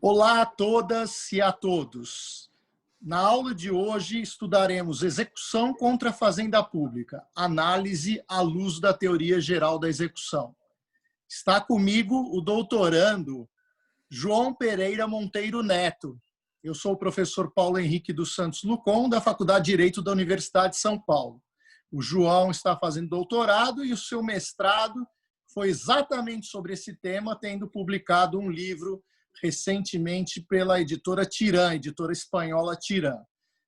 Olá a todas e a todos. Na aula de hoje estudaremos execução contra a fazenda pública, análise à luz da teoria geral da execução. Está comigo o doutorando João Pereira Monteiro Neto. Eu sou o professor Paulo Henrique dos Santos Lucon, da Faculdade de Direito da Universidade de São Paulo. O João está fazendo doutorado e o seu mestrado foi exatamente sobre esse tema, tendo publicado um livro recentemente pela editora Tirã, editora espanhola Tirã.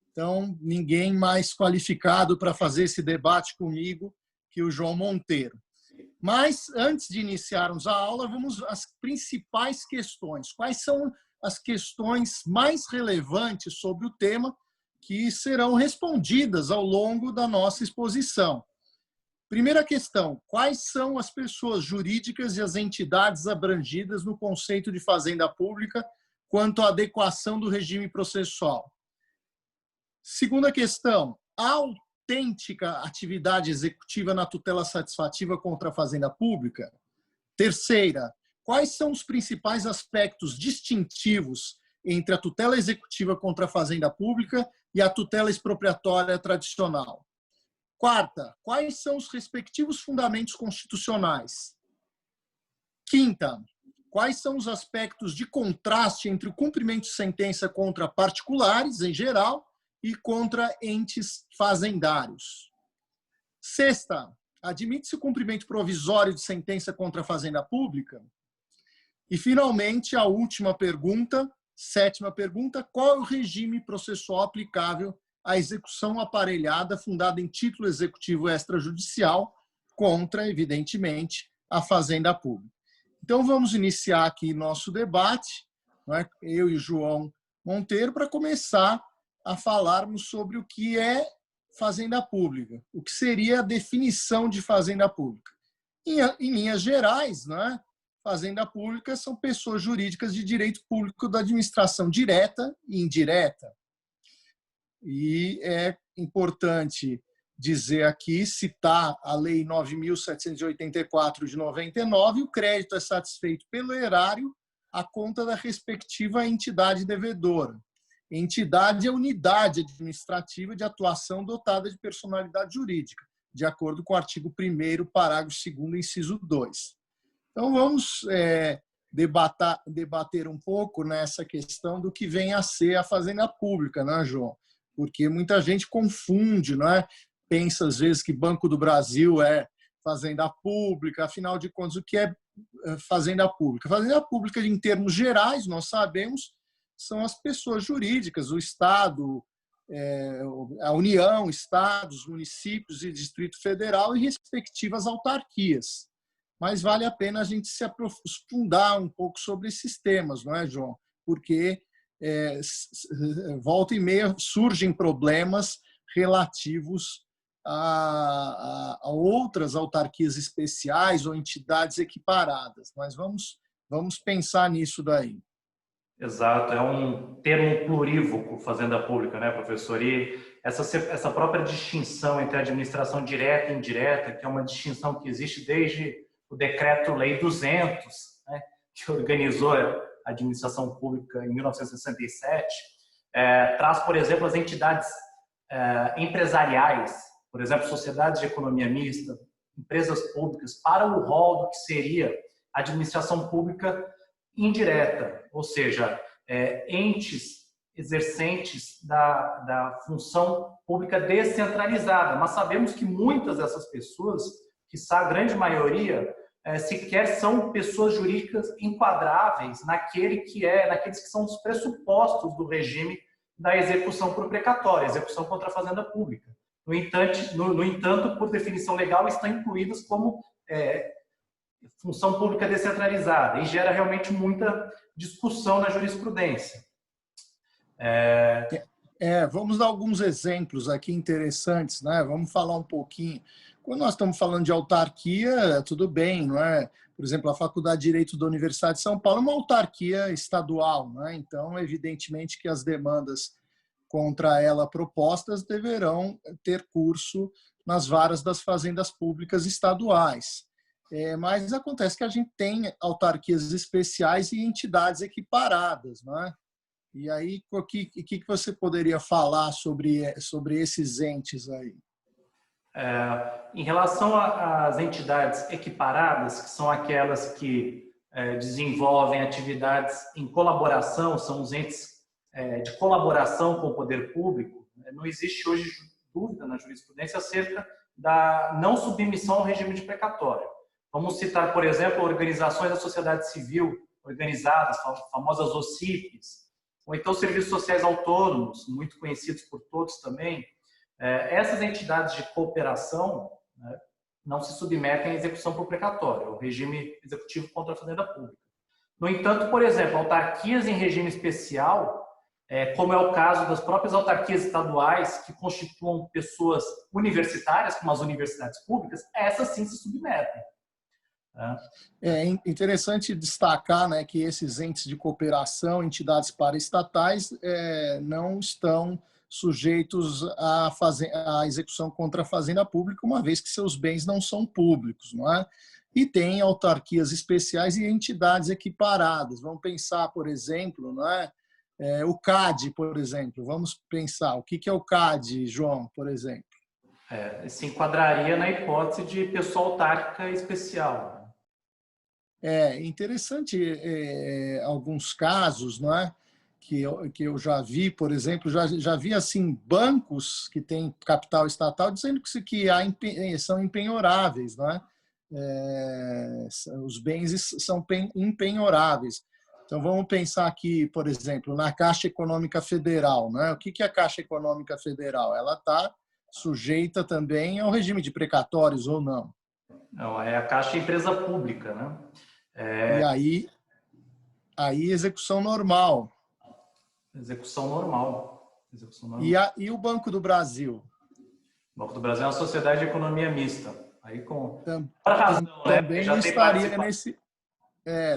Então, ninguém mais qualificado para fazer esse debate comigo que o João Monteiro. Mas, antes de iniciarmos a aula, vamos às principais questões. Quais são as questões mais relevantes sobre o tema que serão respondidas ao longo da nossa exposição? Primeira questão, quais são as pessoas jurídicas e as entidades abrangidas no conceito de fazenda pública quanto à adequação do regime processual? Segunda questão, há autêntica atividade executiva na tutela satisfativa contra a fazenda pública? Terceira, quais são os principais aspectos distintivos entre a tutela executiva contra a fazenda pública e a tutela expropriatória tradicional? Quarta, quais são os respectivos fundamentos constitucionais? Quinta, quais são os aspectos de contraste entre o cumprimento de sentença contra particulares, em geral, e contra entes fazendários? Sexta, admite-se o cumprimento provisório de sentença contra a fazenda pública? E, finalmente, a última pergunta, sétima pergunta, qual é o regime processual aplicável a execução aparelhada fundada em título executivo extrajudicial contra, evidentemente, a fazenda pública. Então, vamos iniciar aqui nosso debate, né, eu e o João Monteiro, para começar a falarmos sobre o que é fazenda pública, o que seria a definição de fazenda pública. Em linhas gerais, né, fazenda pública são pessoas jurídicas de direito público da administração direta e indireta. E é importante dizer aqui, citar a Lei 9.784 de 99, o crédito é satisfeito pelo erário à conta da respectiva entidade devedora. Entidade é unidade administrativa de atuação dotada de personalidade jurídica, de acordo com o artigo 1º, parágrafo 2º, inciso 2. Então, vamos debater um pouco nessa questão do que vem a ser a fazenda pública, né, João? Porque muita gente confunde, não é? Pensa às vezes que Banco do Brasil é fazenda pública, afinal de contas, o que é fazenda pública? Fazenda pública, em termos gerais, nós sabemos, são as pessoas jurídicas, o Estado, a União, estados, municípios e Distrito Federal e respectivas autarquias. Mas vale a pena a gente se aprofundar um pouco sobre esses temas, não é, João? Porque volta e meia surgem problemas relativos a outras autarquias especiais ou entidades equiparadas. Mas vamos pensar nisso daí. Exato, é um termo plurívoco, fazenda pública, né, professor? E essa própria distinção entre a administração direta e indireta, que é uma distinção que existe desde o Decreto-Lei 200, né, que organizou a administração pública em 1967, traz, por exemplo, as entidades empresariais, por exemplo, sociedades de economia mista, empresas públicas, para o rol do que seria a administração pública indireta, ou seja, entes exercentes da função pública descentralizada. Mas sabemos que muitas dessas pessoas, quiçá a grande maioria, sequer são pessoas jurídicas enquadráveis naqueles que são os pressupostos do regime da execução por precatória, execução contra a fazenda pública. No entanto, por definição legal, estão incluídas como função pública descentralizada e gera realmente muita discussão na jurisprudência. Vamos dar alguns exemplos aqui interessantes, né? Vamos falar um pouquinho. Quando nós estamos falando de autarquia, tudo bem, não é? Por exemplo, a Faculdade de Direito da Universidade de São Paulo é uma autarquia estadual, não é? Então, evidentemente que as demandas contra ela propostas deverão ter curso nas varas das fazendas públicas estaduais. Mas acontece que a gente tem autarquias especiais e entidades equiparadas, não é? E aí, o que você poderia falar sobre esses entes aí? Em relação às entidades equiparadas, que são aquelas que desenvolvem atividades em colaboração, são os entes de colaboração com o poder público, não existe hoje dúvida na jurisprudência acerca da não submissão ao regime de precatório. Vamos citar, por exemplo, organizações da sociedade civil organizadas, famosas OCIPs, ou então serviços sociais autônomos, muito conhecidos por todos também. Essas entidades de cooperação, né, não se submetem à execução por precatório, ao regime executivo contra a fazenda pública. No entanto, por exemplo, autarquias em regime especial, como é o caso das próprias autarquias estaduais que constituam pessoas universitárias, como as universidades públicas, essas sim se submetem. É interessante destacar, né, que esses entes de cooperação, entidades paraestatais, não estão sujeitos à execução contra a fazenda pública, uma vez que seus bens não são públicos, não é? E tem autarquias especiais e entidades equiparadas. Vamos pensar, por exemplo, não é? O CAD, por exemplo. Vamos pensar, o que é o CAD, João, por exemplo? Se enquadraria na hipótese de pessoa autárquica especial. É interessante alguns casos, não é? Que eu já vi, por exemplo, já vi assim bancos que têm capital estatal dizendo que são empenhoráveis, não é? Os bens são empenhoráveis. Então vamos pensar aqui, por exemplo, na Caixa Econômica Federal, não é? O que é a Caixa Econômica Federal? Ela está sujeita também ao regime de precatórios ou não? Não, é a Caixa empresa pública, né? E aí execução normal. Execução normal. Execução normal. E o Banco do Brasil? O Banco do Brasil é uma sociedade de economia mista. Aí com razão, também não estaria nesse.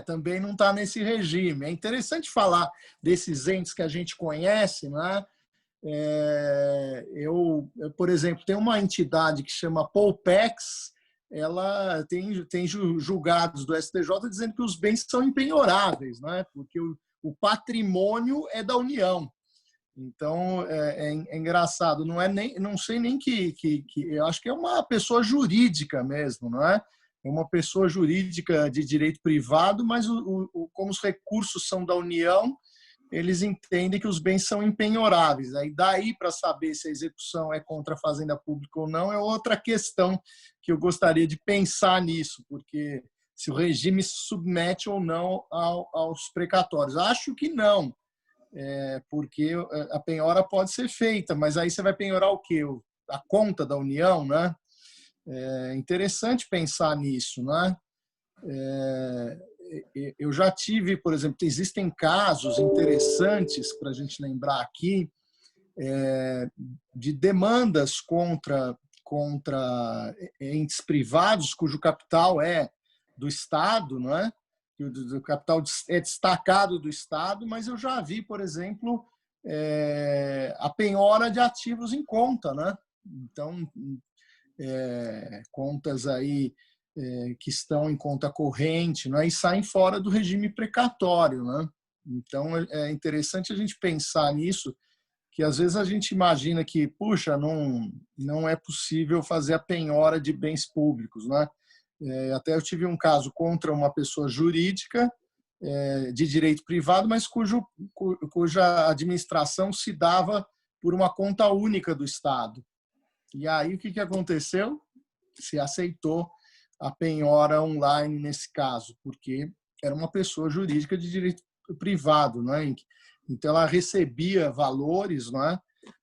Também não está nesse regime. É interessante falar desses entes que a gente conhece, né? Por exemplo, tem uma entidade que chama Polpex, ela tem julgados do STJ dizendo que os bens são empenhoráveis, né? Porque o patrimônio é da União. Então, é engraçado. Não sei nem que eu acho que é uma pessoa jurídica mesmo, não é? É uma pessoa jurídica de direito privado, mas como os recursos são da União, eles entendem que os bens são empenhoráveis. Aí daí para saber se a execução é contra a fazenda pública ou não é outra questão que eu gostaria de pensar nisso, porque se o regime se submete ou não aos precatórios. Acho que não, porque a penhora pode ser feita, mas aí você vai penhorar o quê? A conta da União, né? É interessante pensar nisso, né? Eu já tive, por exemplo, existem casos interessantes para a gente lembrar aqui de demandas contra entes privados cujo capital é do Estado, não é? O capital é destacado do Estado, mas eu já vi, por exemplo, a penhora de ativos em conta, né? Então, contas aí que estão em conta corrente, né, e saem fora do regime precatório, né? Então é interessante a gente pensar nisso, que às vezes a gente imagina que, puxa, não é possível fazer a penhora de bens públicos, né? Até eu tive um caso contra uma pessoa jurídica de direito privado, mas cuja administração se dava por uma conta única do Estado. E aí o que aconteceu? Se aceitou a penhora online nesse caso, porque era uma pessoa jurídica de direito privado, né? Então ela recebia valores, né?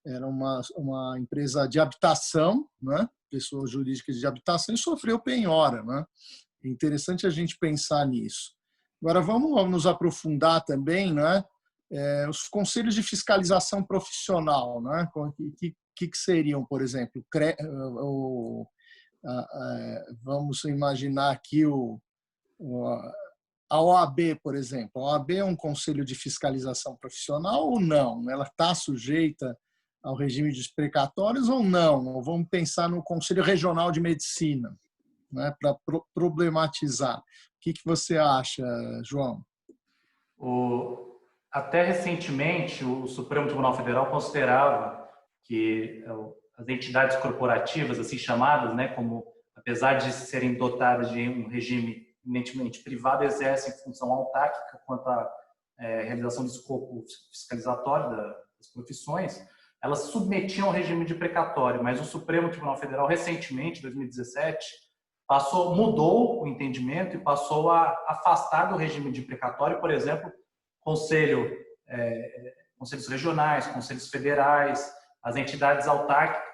Era uma empresa de habitação, né? Pessoa jurídica de habitação, e sofreu penhora, né? É interessante a gente pensar nisso. Agora vamos nos aprofundar também, né? Os conselhos de fiscalização profissional, né? Que seriam, por exemplo, vamos imaginar aqui a OAB, por exemplo. A OAB é um conselho de fiscalização profissional ou não? Ela está sujeita ao regime dos precatórios ou não? Ou vamos pensar no Conselho Regional de Medicina. né, para problematizar. O que você acha, João? Até recentemente, o Supremo Tribunal Federal considerava que as entidades corporativas, assim chamadas, né, como, apesar de serem dotadas de um regime eminentemente privado, exercem função autárquica quanto à realização do escopo fiscalizatório das profissões, elas se submetiam ao regime de precatório, mas o Supremo Tribunal Federal, recentemente, em 2017, mudou o entendimento e passou a afastar do regime de precatório, por exemplo, conselhos regionais, conselhos federais, as entidades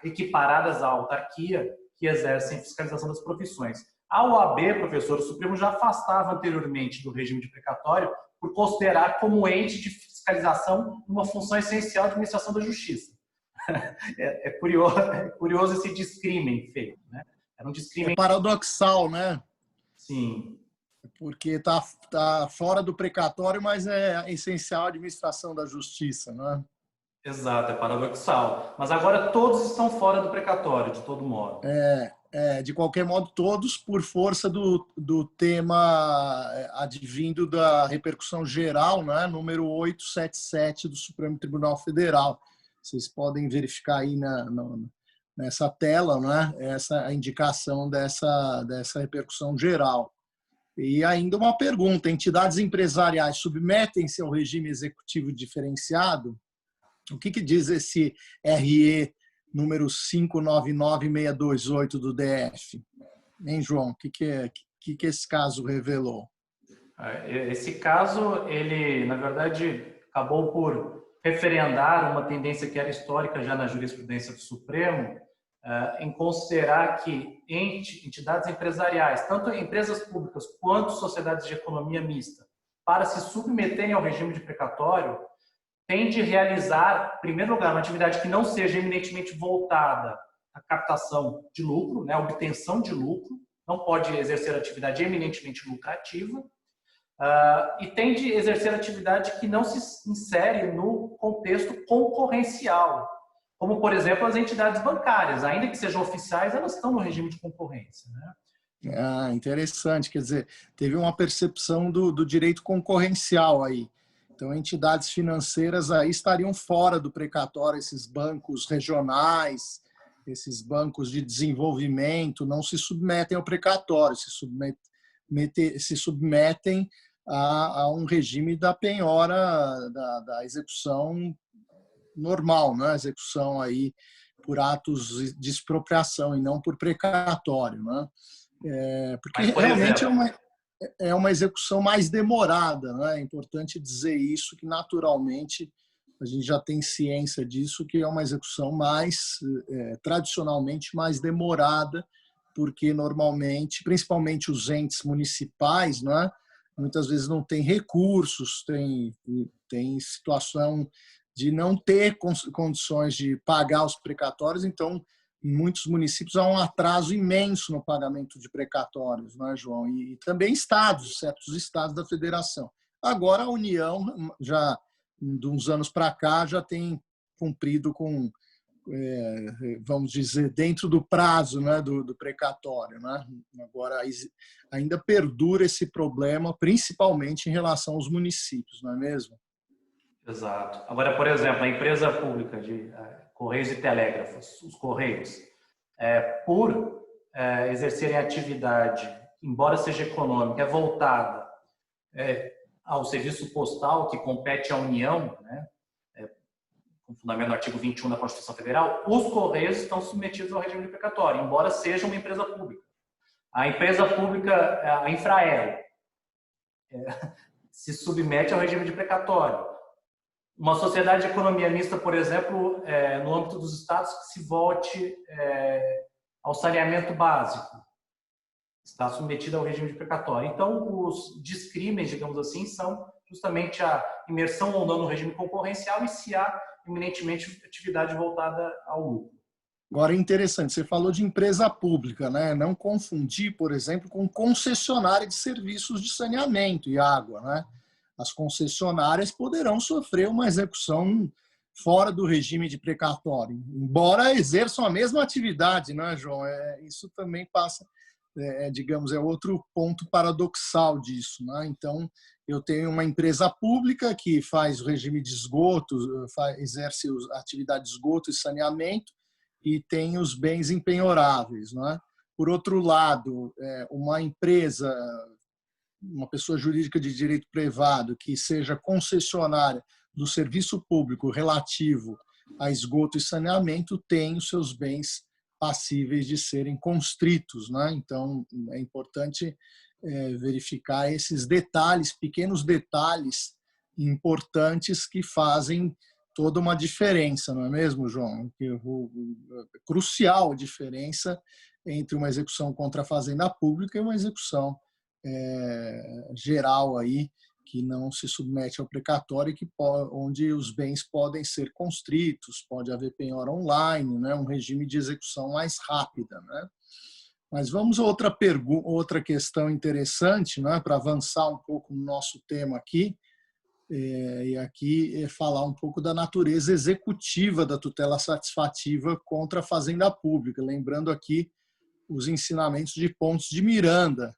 equiparadas à autarquia que exercem fiscalização das profissões. A OAB, professor, o Supremo já afastava anteriormente do regime de precatório por considerar como ente de fiscalização uma função essencial de administração da justiça. É curioso esse discrimen feito, né? Era um discrimen... É paradoxal, né? Sim. Porque está fora do precatório, mas é essencial a administração da justiça, né? Exato, é paradoxal. Mas agora todos estão fora do precatório, de todo modo. De qualquer modo, todos por força do tema advindo da repercussão geral, né? Número 877 do Supremo Tribunal Federal. Vocês podem verificar aí nessa tela, né? A indicação dessa repercussão geral. E ainda uma pergunta: entidades empresariais submetem-se ao regime executivo diferenciado? O que diz esse RE número 599628 do DF? Hein, João? O que esse caso revelou? Esse caso, ele, na verdade, acabou por referendar uma tendência que era histórica já na jurisprudência do Supremo, em considerar que entidades empresariais, tanto empresas públicas quanto sociedades de economia mista, para se submeterem ao regime de precatório, tem de realizar, em primeiro lugar, uma atividade que não seja eminentemente voltada à captação de lucro, né, à obtenção de lucro, não pode exercer atividade eminentemente lucrativa, e tem de exercer atividade que não se insere no contexto concorrencial, como, por exemplo, as entidades bancárias, ainda que sejam oficiais, elas estão no regime de concorrência, né? Interessante, quer dizer, teve uma percepção do direito concorrencial aí. Então, entidades financeiras aí estariam fora do precatório, esses bancos regionais, esses bancos de desenvolvimento, não se submetem ao precatório, se submetem a um regime da penhora, da execução normal, né? Execução aí por atos de expropriação e não por precatório, né? Porque realmente é uma execução mais demorada, né? É importante dizer isso, que naturalmente a gente já tem ciência disso, que é uma execução tradicionalmente mais demorada, porque normalmente, principalmente os entes municipais, né, muitas vezes não tem recursos, tem situação de não ter condições de pagar os precatórios, então em muitos municípios há um atraso imenso no pagamento de precatórios, não é, João? E também estados, certos estados da federação. Agora a União, já de uns anos para cá, já tem cumprido com, vamos dizer, dentro do prazo, né, do precatório, né? Agora ainda perdura esse problema, principalmente em relação aos municípios, não é mesmo? Exato. Agora, por exemplo, a empresa pública de Correios e Telégrafos, os Correios, por exercerem atividade, embora seja econômica, voltada ao serviço postal, que compete à União, né, com fundamento no artigo 21 da Constituição Federal, os Correios estão submetidos ao regime de precatório, embora seja uma empresa pública. A empresa pública, a Infraero, se submete ao regime de precatório. Uma sociedade de economia mista, por exemplo, no âmbito dos estados, que se volte ao saneamento básico, está submetida ao regime de precatório. Então, os discrímenes, digamos assim, são justamente a imersão ou não no regime concorrencial e se há eminentemente atividade voltada ao lucro. Agora, é interessante, você falou de empresa pública, né? Não confundir, por exemplo, com concessionária de serviços de saneamento e água, né? As concessionárias poderão sofrer uma execução fora do regime de precatório, embora exerçam a mesma atividade, né, João? Isso também passa digamos, é outro ponto paradoxal disso, né? Então, eu tenho uma empresa pública que faz o regime de esgoto, exerce a atividade de esgoto e saneamento, e tem os bens impenhoráveis, né? Por outro lado, uma empresa, uma pessoa jurídica de direito privado que seja concessionária do serviço público relativo a esgoto e saneamento tem os seus bens passíveis de serem constritos, né? Então, é importante verificar esses detalhes, pequenos detalhes importantes que fazem toda uma diferença, não é mesmo, João? Crucial a diferença entre uma execução contra a fazenda pública e uma execução geral aí, que não se submete ao precatório, onde os bens podem ser constritos, pode haver penhora online, né, um regime de execução mais rápida, né? Mas vamos a outra questão interessante, né, para avançar um pouco no nosso tema aqui, e aqui falar um pouco da natureza executiva da tutela satisfativa contra a fazenda pública, lembrando aqui os ensinamentos de Pontes de Miranda,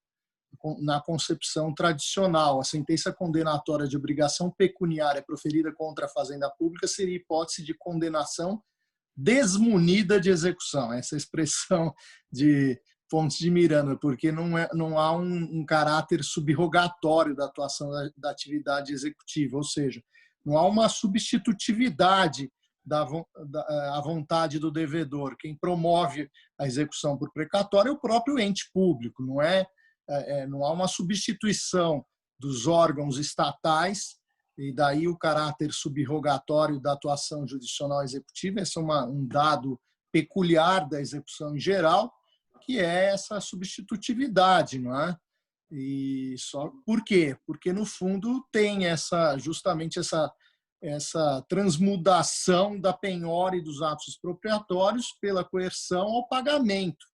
na concepção tradicional. A sentença condenatória de obrigação pecuniária proferida contra a fazenda pública seria hipótese de condenação desmunida de execução. Essa expressão de Pontes de Miranda, porque não há um caráter subrogatório da atuação da atividade executiva, ou seja, não há uma substitutividade à vontade do devedor. Quem promove a execução por precatório é o próprio ente público, não há uma substituição dos órgãos estatais, e daí o caráter subrogatório da atuação jurisdicional executiva. Esse é um dado peculiar da execução em geral, que é essa substitutividade, não é? E só por quê? Porque no fundo tem justamente essa transmudação da penhora e dos atos expropriatórios pela coerção ao pagamento,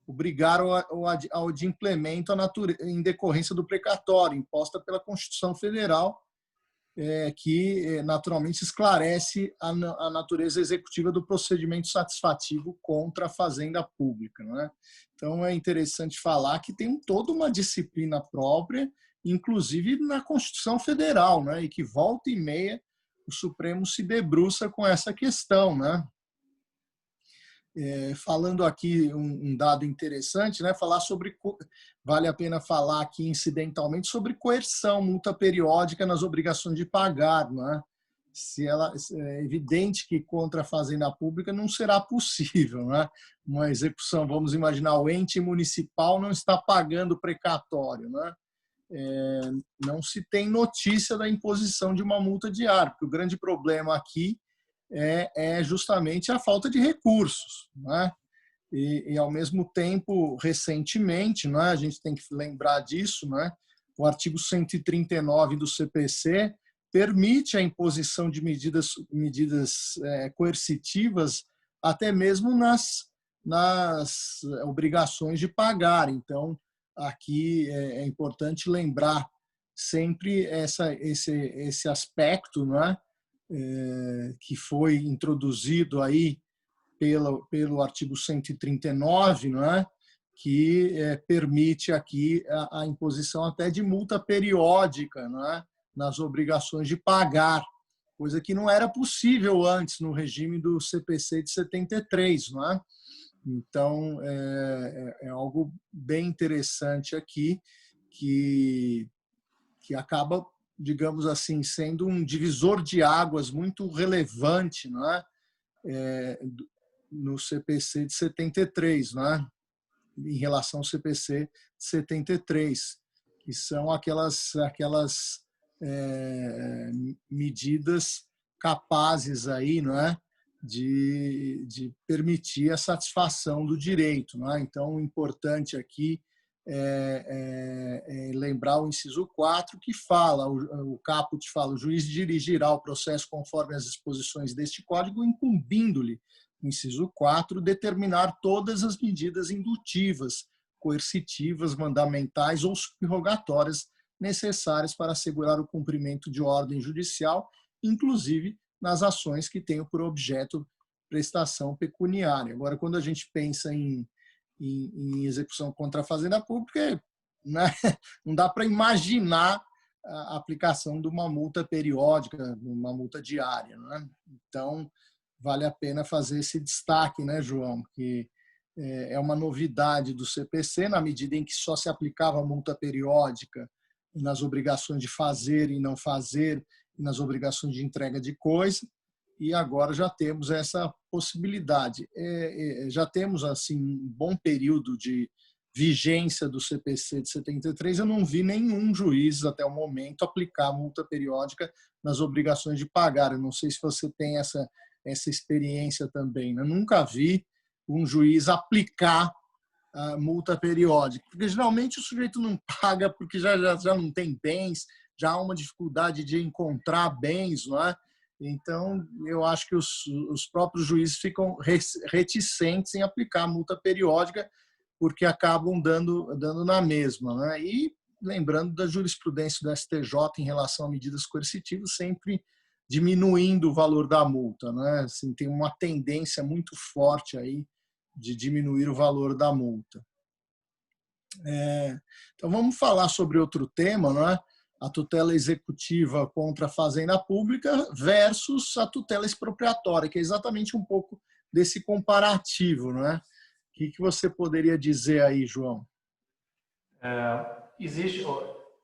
obrigar ao adimplemento em decorrência do precatório, imposta pela Constituição Federal, que naturalmente esclarece a natureza executiva do procedimento satisfativo contra a fazenda pública, não é? Então, é interessante falar que tem toda uma disciplina própria, inclusive na Constituição Federal, né? E que volta e meia o Supremo se debruça com essa questão, né? Falando aqui um dado interessante, né? Vale a pena falar aqui incidentalmente sobre coerção, multa periódica nas obrigações de pagar, né? É evidente que contra a fazenda pública não será possível, né? Uma execução, vamos imaginar, o ente municipal não está pagando precatório, né? Não se tem notícia da imposição de uma multa diária, porque o grande problema aqui é justamente a falta de recursos, né? E ao mesmo tempo, recentemente, né, a gente tem que lembrar disso, né, o artigo 139 do CPC permite a imposição de medidas coercitivas até mesmo nas obrigações de pagar. Então, aqui é importante lembrar sempre esse aspecto, né, que foi introduzido aí pelo artigo 139, não é? Que permite aqui a imposição até de multa periódica, não é? Nas obrigações de pagar, coisa que não era possível antes no regime do CPC de 73, não é? Então, é algo bem interessante aqui, que acaba, digamos assim, sendo um divisor de águas muito relevante, não é? No CPC de 73, não é? Em relação ao CPC de 73, que são aquelas medidas capazes aí, não é? De permitir a satisfação do direito, não é? Então, o importante aqui lembrar o inciso 4, que fala, o caput fala: o juiz dirigirá o processo conforme as disposições deste Código, incumbindo-lhe, inciso 4, determinar todas as medidas indutivas, coercitivas, mandamentais ou subrogatórias necessárias para assegurar o cumprimento de ordem judicial, inclusive nas ações que tenham por objeto prestação pecuniária. Agora, quando a gente pensa em em execução contra a fazenda pública, né? Não dá para imaginar a aplicação de uma multa periódica, uma multa diária, né? Então, vale a pena fazer esse destaque, né, João? Que é uma novidade do CPC, na medida em que só se aplicava a multa periódica nas obrigações de fazer e não fazer, e nas obrigações de entrega de coisa, e agora já temos essa possibilidade. Já temos assim um bom período de vigência do CPC de 73, eu não vi nenhum juiz até o momento aplicar multa periódica nas obrigações de pagar. Eu não sei se você tem essa experiência também, né? Eu nunca vi um juiz aplicar a multa periódica, porque geralmente o sujeito não paga porque já não tem bens, já há uma dificuldade de encontrar bens, não é? Então, eu acho que os próprios juízes ficam reticentes em aplicar a multa periódica, porque acabam dando na mesma, né? E lembrando da jurisprudência do STJ em relação a medidas coercitivas, sempre diminuindo o valor da multa, né? Assim, tem uma tendência muito forte aí de diminuir o valor da multa. Então, vamos falar sobre outro tema, não é? A tutela executiva contra a fazenda pública versus a tutela expropriatória, que é exatamente um pouco desse comparativo, não é? O que você poderia dizer aí, João? Existe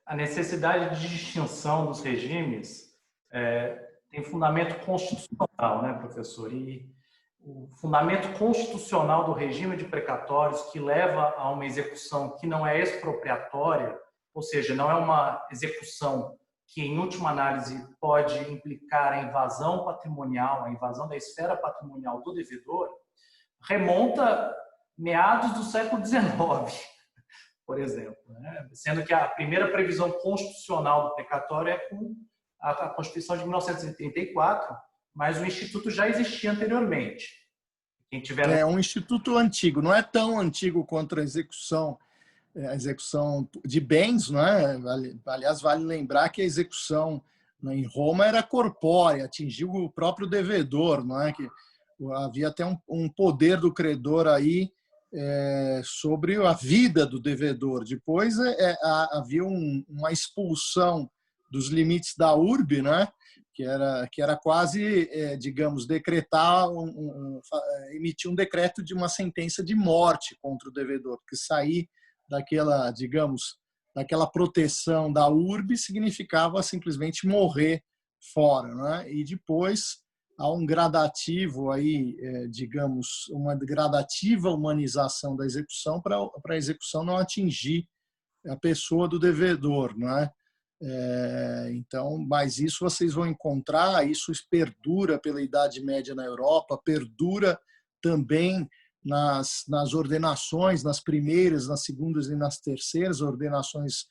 a necessidade de distinção dos regimes, tem fundamento constitucional, né, professor? E o fundamento constitucional do regime de precatórios que leva a uma execução que não é expropriatória, ou seja, não é uma execução que, em última análise, pode implicar a invasão patrimonial, a invasão da esfera patrimonial do devedor, remonta meados do século XIX, por exemplo, né? Sendo que a primeira previsão constitucional do precatório é com a Constituição de 1934, mas o Instituto já existia anteriormente. Quem tiver... É um instituto antigo, não é tão antigo quanto a execução de bens, não é? Aliás, vale lembrar que a execução em Roma era corpórea, atingiu o próprio devedor, não é? Que havia até um poder do credor aí sobre a vida do devedor. Depois havia uma expulsão dos limites da urbe, né? Que era quase, digamos, emitir um decreto de uma sentença de morte contra o devedor, porque sair daquela, digamos, daquela proteção da urbe significava simplesmente morrer fora, né? E depois há um gradativo aí, digamos, uma gradativa humanização da execução para a execução não atingir a pessoa do devedor, não é? Então, mas isso vocês vão encontrar, isso perdura pela Idade Média na Europa, perdura também nas ordenações, nas primeiras, nas segundas e nas terceiras ordenações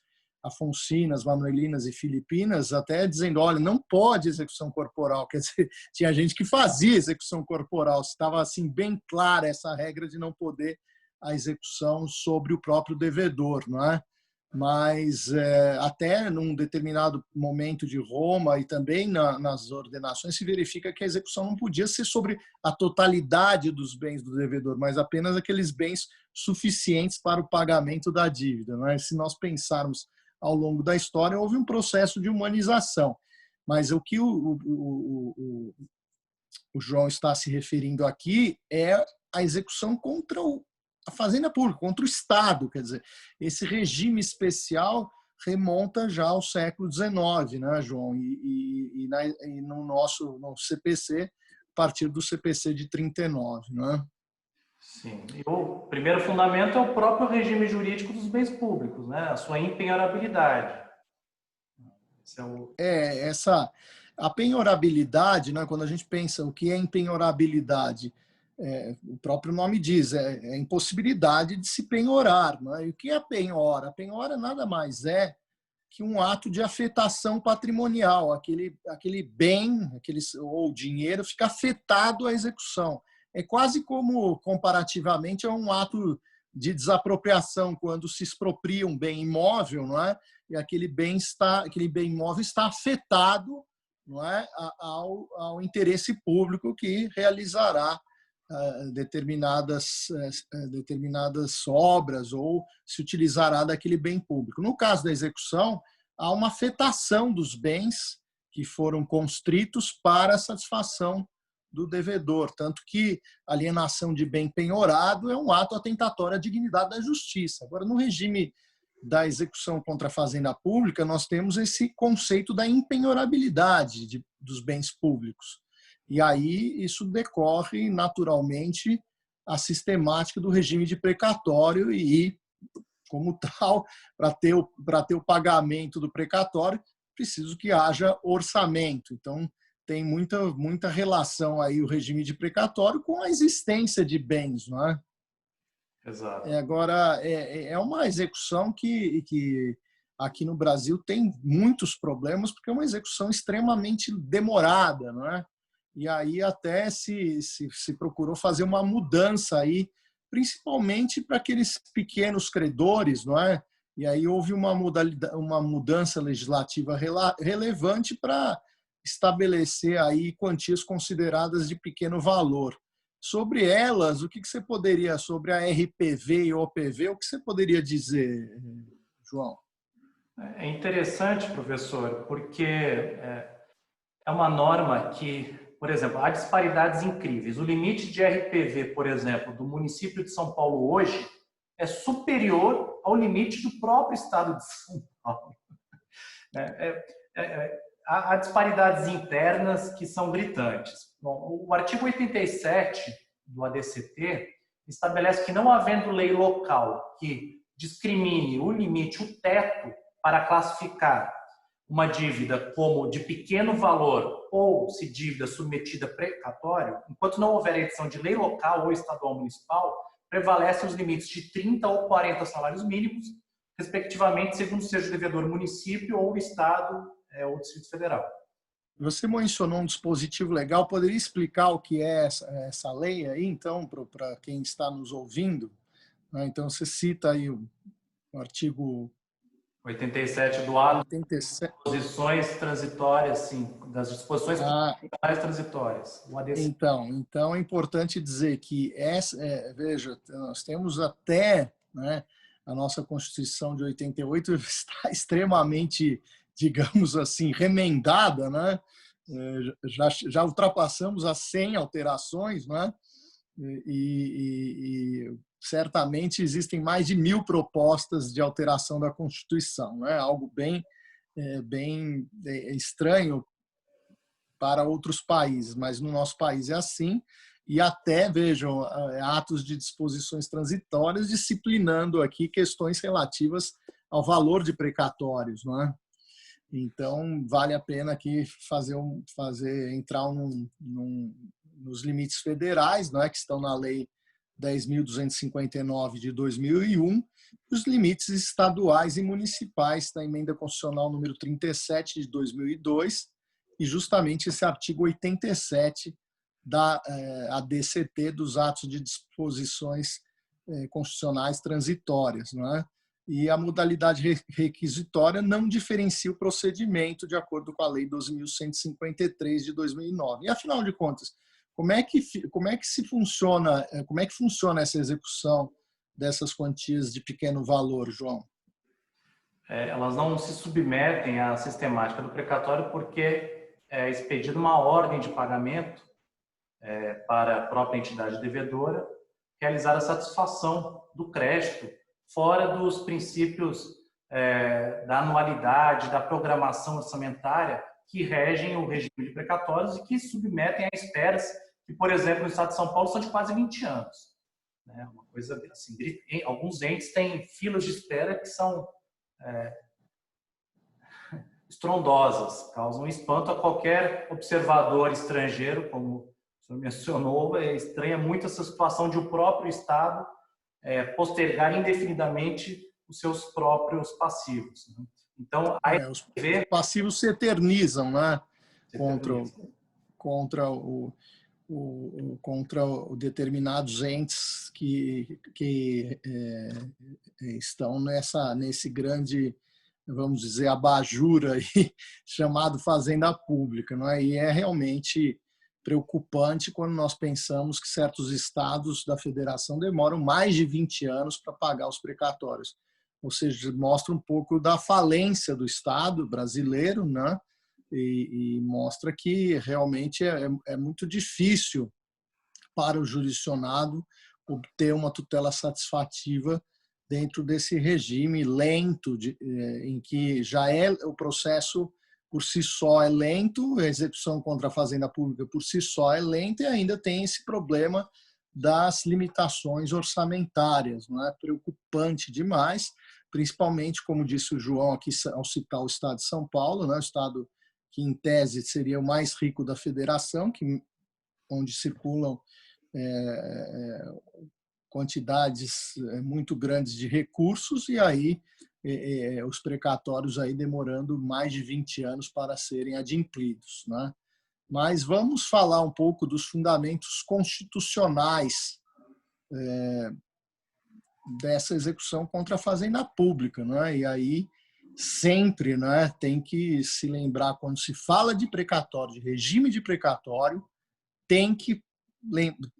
afonsinas, manuelinas e filipinas, até dizendo, olha, não pode execução corporal. Quer dizer, tinha gente que fazia execução corporal, estava assim bem clara essa regra de não poder a execução sobre o próprio devedor, não é? Mas até num determinado momento de Roma e também nas ordenações se verifica que a execução não podia ser sobre a totalidade dos bens do devedor, mas apenas aqueles bens suficientes para o pagamento da dívida, não é? Se nós pensarmos ao longo da história, houve um processo de humanização, mas o que o João está se referindo aqui é a execução contra a fazenda pública, contra o Estado. Quer dizer, esse regime especial remonta já ao século XIX, né, João? E no CPC, a partir do CPC de 39, né? Sim. E o primeiro fundamento é o próprio regime jurídico dos bens públicos, né? A sua impenhorabilidade. A penhorabilidade, né, quando a gente pensa o que é impenhorabilidade, o próprio nome diz, é a impossibilidade de se penhorar. Não é? E o que é a penhora? A penhora nada mais é que um ato de afetação patrimonial, aquele bem, ou dinheiro fica afetado à execução. É quase como, comparativamente, é um ato de desapropriação, quando se expropria um bem imóvel, não é? E aquele bem imóvel está afetado, não é? ao interesse público que realizará determinadas obras ou se utilizará daquele bem público. No caso da execução, há uma afetação dos bens que foram constritos para a satisfação do devedor, tanto que alienação de bem penhorado é um ato atentatório à dignidade da justiça. Agora, no regime da execução contra a fazenda pública, nós temos esse conceito da impenhorabilidade dos bens públicos. E aí isso decorre naturalmente a sistemática do regime de precatório e, como tal, para ter o pagamento do precatório, preciso que haja orçamento. Então, tem muita relação aí o regime de precatório com a existência de bens, não é? Exato. Agora, é uma execução que aqui no Brasil tem muitos problemas, porque é uma execução extremamente demorada, não é? E aí até se procurou fazer uma mudança aí, principalmente para aqueles pequenos credores, não é? E aí houve uma mudança legislativa relevante para estabelecer aí quantias consideradas de pequeno valor. Sobre elas, o que você poderia, sobre a RPV e OPV, o que você poderia dizer, João? É interessante, professor, porque é uma norma que, por exemplo, há disparidades incríveis. O limite de RPV, por exemplo, do município de São Paulo hoje é superior ao limite do próprio estado de São Paulo. Há disparidades internas que são gritantes. Bom, o artigo 87 do ADCT estabelece que, não havendo lei local que discrimine o limite, o teto, para classificar uma dívida como de pequeno valor ou se dívida submetida a precatório, enquanto não houver edição de lei local ou estadual municipal, prevalecem os limites de 30 ou 40 salários mínimos, respectivamente, segundo seja o devedor município ou o Estado ou o Distrito Federal. Você mencionou um dispositivo legal, poderia explicar o que é essa lei aí, então, para quem está nos ouvindo? Então, você cita aí o artigo 87 do ato, 87. Disposições transitórias, sim, das disposições transitórias. Então é importante dizer que veja, nós temos até, né, a nossa Constituição de 88 está extremamente, digamos assim, remendada, né? Já ultrapassamos as 100 alterações, né? E certamente existem mais de 1000 propostas de alteração da Constituição, né? Algo bem estranho para outros países, mas no nosso país é assim. E até, vejam, atos de disposições transitórias disciplinando aqui questões relativas ao valor de precatórios, não é? Então, vale a pena aqui entrar nos limites federais, não é, que estão na Lei 10.259 de 2001, os limites estaduais e municipais da Emenda Constitucional número 37 de 2002, e justamente esse artigo 87 da ADCT, dos atos de disposições constitucionais transitórias, não é? E a modalidade requisitória não diferencia o procedimento de acordo com a Lei 12.153 de 2009. E, afinal de contas, como é que funciona essa execução dessas quantias de pequeno valor, João? Elas não se submetem à sistemática do precatório porque é expedida uma ordem de pagamento para a própria entidade devedora realizar a satisfação do crédito fora dos princípios da anualidade, da programação orçamentária que regem o regime de precatórios e que submetem a esperas que, por exemplo, no estado de São Paulo são de quase 20 anos. Uma coisa assim, alguns entes têm filas de espera que são estrondosas, causam espanto a qualquer observador estrangeiro, como o senhor mencionou. Estranha muito essa situação de o próprio Estado postergar indefinidamente os seus próprios passivos. Então, os passivos se eternizam, né? Contra determinados entes que estão nesse grande, vamos dizer, abajur aí, chamado Fazenda Pública, não é? E é realmente preocupante quando nós pensamos que certos estados da federação demoram mais de 20 anos para pagar os precatórios. Ou seja, mostra um pouco da falência do Estado brasileiro, né? E mostra que realmente é muito difícil para o jurisdicionado obter uma tutela satisfativa dentro desse regime lento, em que já o processo por si só é lento, a execução contra a fazenda pública por si só é lenta, e ainda tem esse problema das limitações orçamentárias, não é? Preocupante demais, principalmente, como disse o João aqui ao citar o estado de São Paulo, né? O estado que em tese seria o mais rico da federação, onde circulam quantidades muito grandes de recursos, e aí os precatórios aí demorando mais de 20 anos para serem adimplidos, né? Mas vamos falar um pouco dos fundamentos constitucionais dessa execução contra a fazenda pública, né? E aí sempre, né, tem que se lembrar, quando se fala de precatório, de regime de precatório,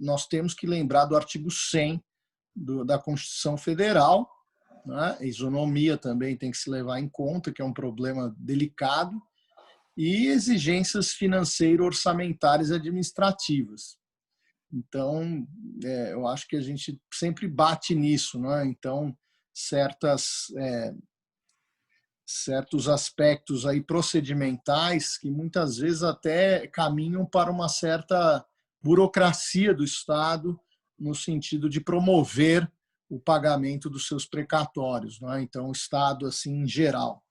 nós temos que lembrar do artigo 100 da Constituição Federal, né? A isonomia também tem que se levar em conta, que é um problema delicado, e exigências financeiras, orçamentárias e administrativas. Então, eu acho que a gente sempre bate nisso, né? Então, certos aspectos aí procedimentais que muitas vezes até caminham para uma certa burocracia do Estado no sentido de promover o pagamento dos seus precatórios, não é? Então, o Estado assim em geral,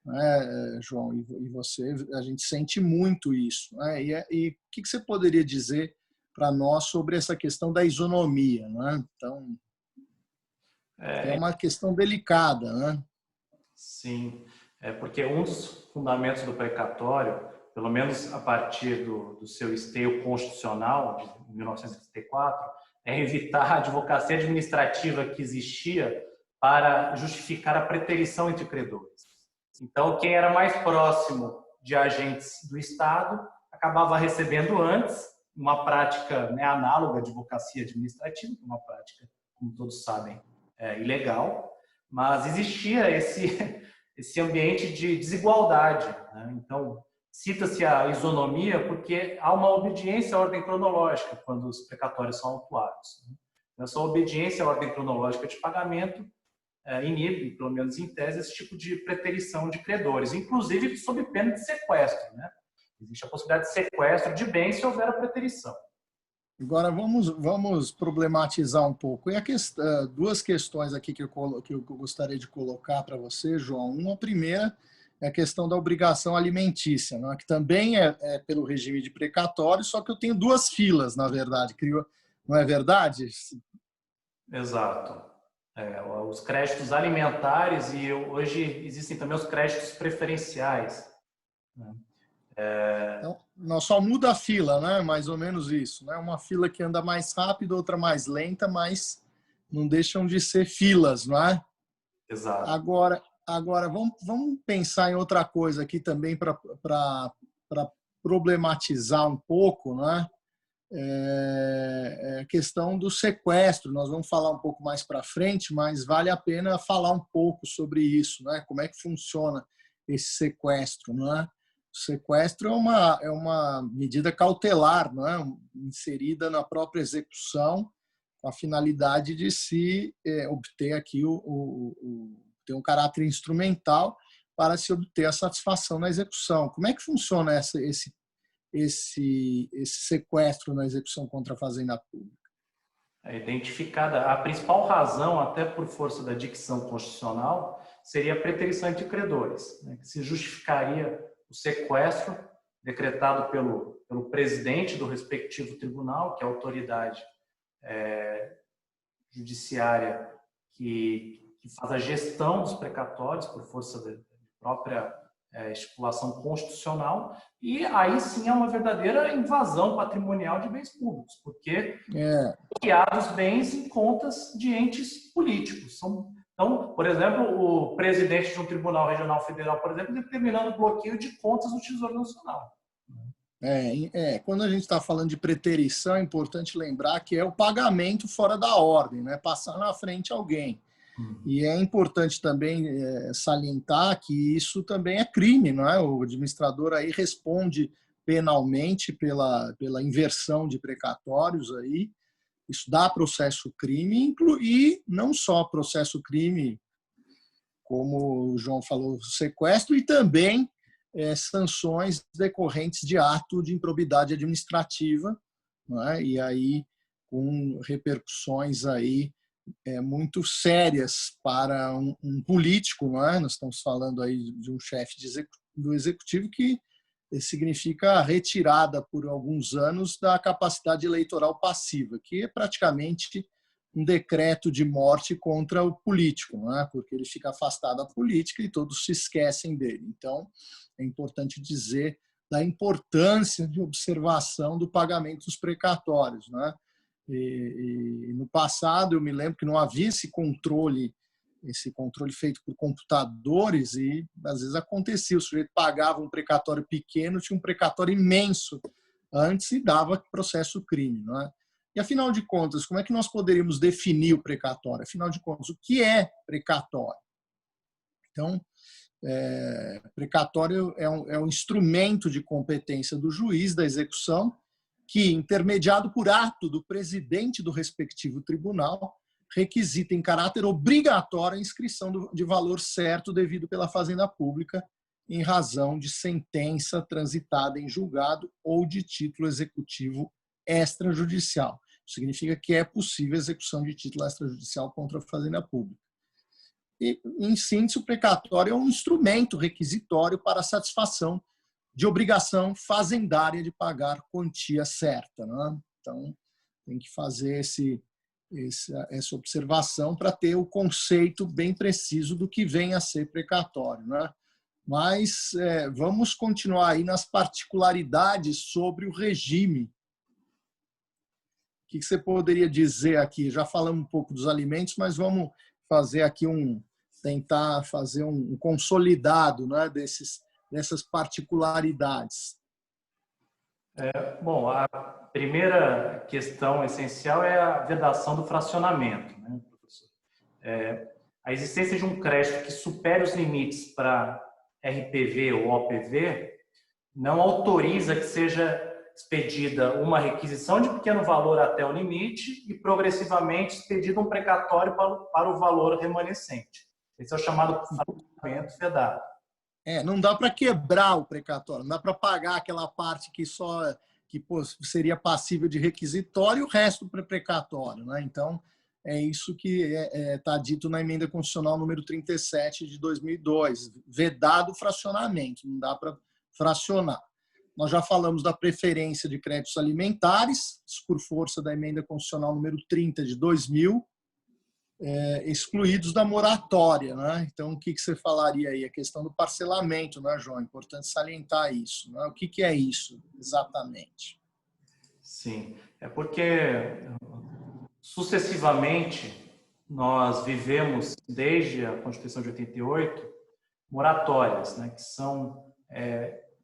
né, João, e você, a gente sente muito isso, né? E o que você poderia dizer para nós sobre essa questão da isonomia, né? Então, é uma questão delicada, né? Sim, porque um dos fundamentos do precatório, pelo menos a partir do seu esteio constitucional de 1934, é evitar a advocacia administrativa que existia para justificar a preterição entre credores. Então, quem era mais próximo de agentes do Estado acabava recebendo antes, uma prática, né, análoga à advocacia administrativa, uma prática, como todos sabem, ilegal, mas existia esse ambiente de desigualdade, né? Então, cita-se a isonomia porque há uma obediência à ordem cronológica quando os precatórios são autuados, né? Essa obediência à ordem cronológica de pagamento inibe, pelo menos em tese, esse tipo de preterição de credores, inclusive sob pena de sequestro, né? Existe a possibilidade de sequestro de bens se houver a preterição. Agora vamos problematizar um pouco. E duas questões aqui que eu gostaria de colocar para você, João. Uma primeira é a questão da obrigação alimentícia, né? Que também é pelo regime de precatório, só que eu tenho duas filas, na verdade. Não é verdade? Exato. Os créditos alimentares, e hoje existem também os créditos preferenciais, né? Então, nós só muda a fila, né? Mais ou menos isso, né? Uma fila que anda mais rápido, outra mais lenta, mas não deixam de ser filas, não é? Exato. Agora vamos pensar em outra coisa aqui também para problematizar um pouco, né? A questão do sequestro. Nós vamos falar um pouco mais para frente, mas vale a pena falar um pouco sobre isso, né? Como é que funciona esse sequestro, não é? O sequestro é uma medida cautelar, não é? Inserida na própria execução, com a finalidade de se obter aqui ter um caráter instrumental para se obter a satisfação na execução. Como é que funciona esse sequestro na execução contra a fazenda pública? É identificada a principal razão, até por força da dicção constitucional, seria a preterição entre credores, né? Que se justificaria o sequestro decretado pelo presidente do respectivo tribunal, que é a autoridade judiciária que faz a gestão dos precatórios por força da própria estipulação constitucional, e aí sim é uma verdadeira invasão patrimonial de bens públicos, porque bloqueados bens em contas de entes políticos. Então, por exemplo, o presidente de um tribunal regional federal, por exemplo, determinando o bloqueio de contas do Tesouro Nacional. Quando a gente está falando de preterição, é importante lembrar que é o pagamento fora da ordem, né? Passar na frente alguém. E é importante também salientar que isso também é crime, não é? O administrador aí responde penalmente pela inversão de precatórios aí. Isso dá processo crime, e não só processo crime, como o João falou, sequestro, e também sanções decorrentes de ato de improbidade administrativa, não é? E aí com repercussões aí muito sérias para um político, não é? Nós estamos falando aí de um chefe do executivo que significa a retirada por alguns anos da capacidade eleitoral passiva, que é praticamente um decreto de morte contra o político, não é? Porque ele fica afastado da política e todos se esquecem dele. Então, é importante dizer da importância de observação do pagamento dos precatórios, não é? E no passado, eu me lembro que não havia esse controle feito por computadores e, às vezes, acontecia. O sujeito pagava um precatório pequeno, tinha um precatório imenso antes e dava processo crime, não é? E, afinal de contas, como é que nós poderíamos definir o precatório? Afinal de contas, o que é precatório? Então, precatório é um instrumento de competência do juiz da execução que, intermediado por ato do presidente do respectivo tribunal, requisita em caráter obrigatório a inscrição de valor certo devido pela Fazenda Pública em razão de sentença transitada em julgado ou de título executivo extrajudicial. Isso significa que é possível a execução de título extrajudicial contra a Fazenda Pública. E, em síntese, o precatório é um instrumento requisitório para a satisfação de obrigação fazendária de pagar quantia certa, né? Então, tem que fazer essa observação para ter o conceito bem preciso do que vem a ser precatório, né? Mas vamos continuar aí nas particularidades sobre o regime. O que você poderia dizer aqui? Já falamos um pouco dos alimentos, mas vamos fazer aqui tentar fazer um consolidado, né, dessas particularidades. Bom, a primeira questão essencial é a vedação do fracionamento, né, professor? A existência de um crédito que supere os limites para RPV ou OPV não autoriza que seja expedida uma requisição de pequeno valor até o limite e progressivamente expedido um precatório para o valor remanescente. Esse é o chamado fracionamento vedado. Não dá para quebrar o precatório, não dá para pagar aquela parte que seria passível de requisitório e o resto para precatório, né? Então, é isso que está dito na Emenda Constitucional número 37 de 2002, vedado o fracionamento, não dá para fracionar. Nós já falamos da preferência de créditos alimentares, por força da Emenda Constitucional número 30 de 2000, excluídos da moratória, né? Então, o que você falaria aí? A questão do parcelamento, né, João? É importante salientar isso, né? O que é isso exatamente? Sim, é porque sucessivamente nós vivemos, desde a Constituição de 88, moratórias, né, que são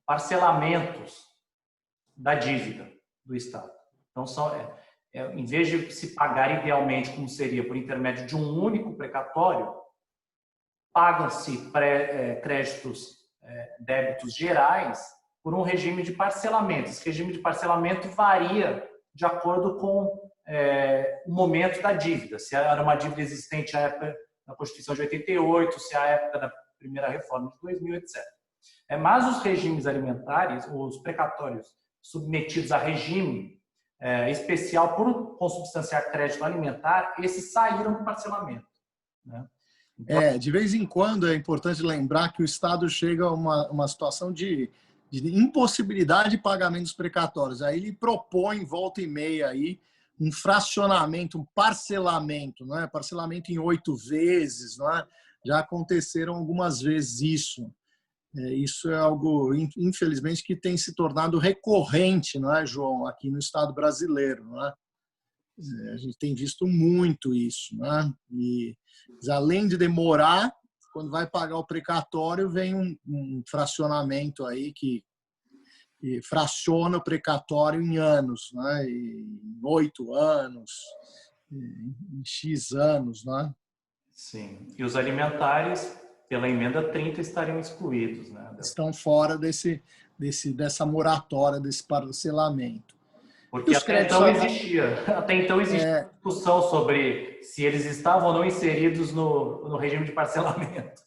parcelamentos da dívida do Estado. Então, em vez de se pagar idealmente, como seria por intermédio de um único precatório, pagam-se créditos, débitos gerais por um regime de parcelamento. Esse regime de parcelamento varia de acordo com o momento da dívida. Se era uma dívida existente à época da Constituição de 88, se à época da primeira reforma de 2000, etc. Mas os regimes alimentares, os precatórios submetidos a regime especial por consubstanciar crédito alimentar, esses saíram do parcelamento, né? Então, de vez em quando é importante lembrar que o Estado chega a uma situação de impossibilidade de pagamento dos precatórios. Aí ele propõe, volta e meia, aí, um fracionamento, um parcelamento, não é? Parcelamento em 8 vezes, não é? Já aconteceram algumas vezes isso. Isso é algo, infelizmente, que tem se tornado recorrente, não é, João, aqui no Estado brasileiro, não é? A gente tem visto muito isso, né? E além de demorar, quando vai pagar o precatório, vem um fracionamento aí que e fraciona o precatório em anos, né? Em 8 anos, em X anos, né? Sim. E os alimentares, pela emenda 30, estariam excluídos, né? Estão fora dessa moratória, desse parcelamento. E Porque os créditos até então existia discussão sobre se eles estavam ou não inseridos no regime de parcelamento.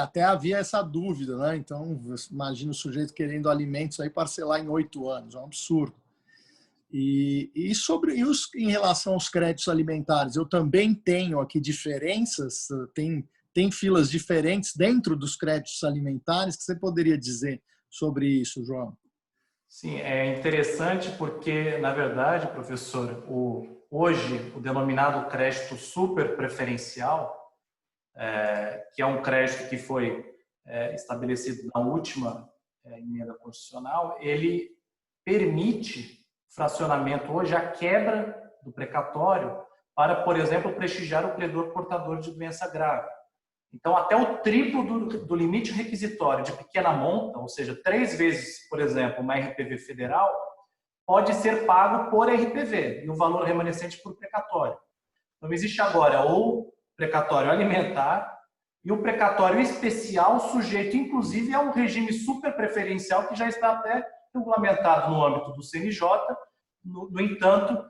até havia essa dúvida, né? Então, imagina o sujeito querendo alimentos aí parcelar em 8 anos, é um absurdo. Em relação aos créditos alimentares, eu também tenho aqui diferenças, tem filas diferentes dentro dos créditos alimentares, que você poderia dizer sobre isso, João? Sim, é interessante porque, na verdade, professor, hoje o denominado crédito super preferencial, que é um crédito que foi estabelecido na última emenda constitucional, ele permite fracionamento hoje, a quebra do precatório para, por exemplo, prestigiar o credor portador de doença grave. Então, até o triplo do limite requisitório de pequena monta, ou seja, 3 vezes, por exemplo, uma RPV federal, pode ser pago por RPV e o valor remanescente por precatório. Então, existe agora o precatório alimentar e o precatório especial, sujeito, inclusive, a um regime super preferencial que já está até regulamentado no âmbito do CNJ. No entanto,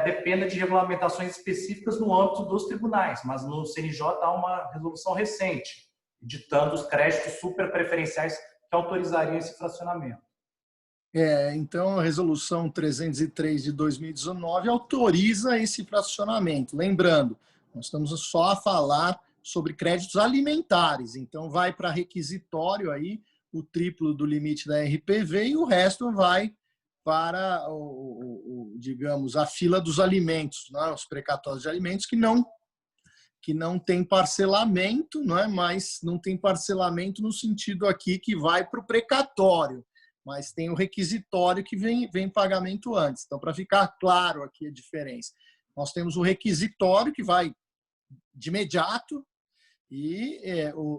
dependa de regulamentações específicas no âmbito dos tribunais, mas no CNJ há uma resolução recente, ditando os créditos super preferenciais que autorizariam esse fracionamento. Então, a Resolução 303 de 2019 autoriza esse fracionamento. Lembrando, nós estamos só a falar sobre créditos alimentares, então vai para requisitório aí o triplo do limite da RPV e o resto vai para, digamos, a fila dos alimentos, né? Os precatórios de alimentos que não tem parcelamento, não é? Mas não tem parcelamento no sentido aqui que vai para o precatório, mas tem o requisitório que vem pagamento antes. Então, para ficar claro aqui a diferença, nós temos o requisitório que vai de imediato e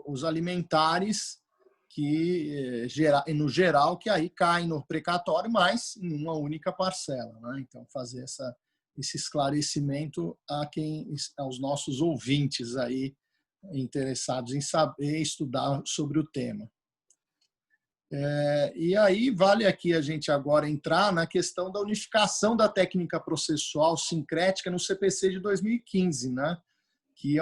os alimentares que, no geral, que aí caem no precatório, mas em uma única parcela, né? Então, fazer esse esclarecimento aos nossos ouvintes aí interessados em saber estudar sobre o tema. E aí vale aqui a gente agora entrar na questão da unificação da técnica processual sincrética no CPC de 2015, né? Que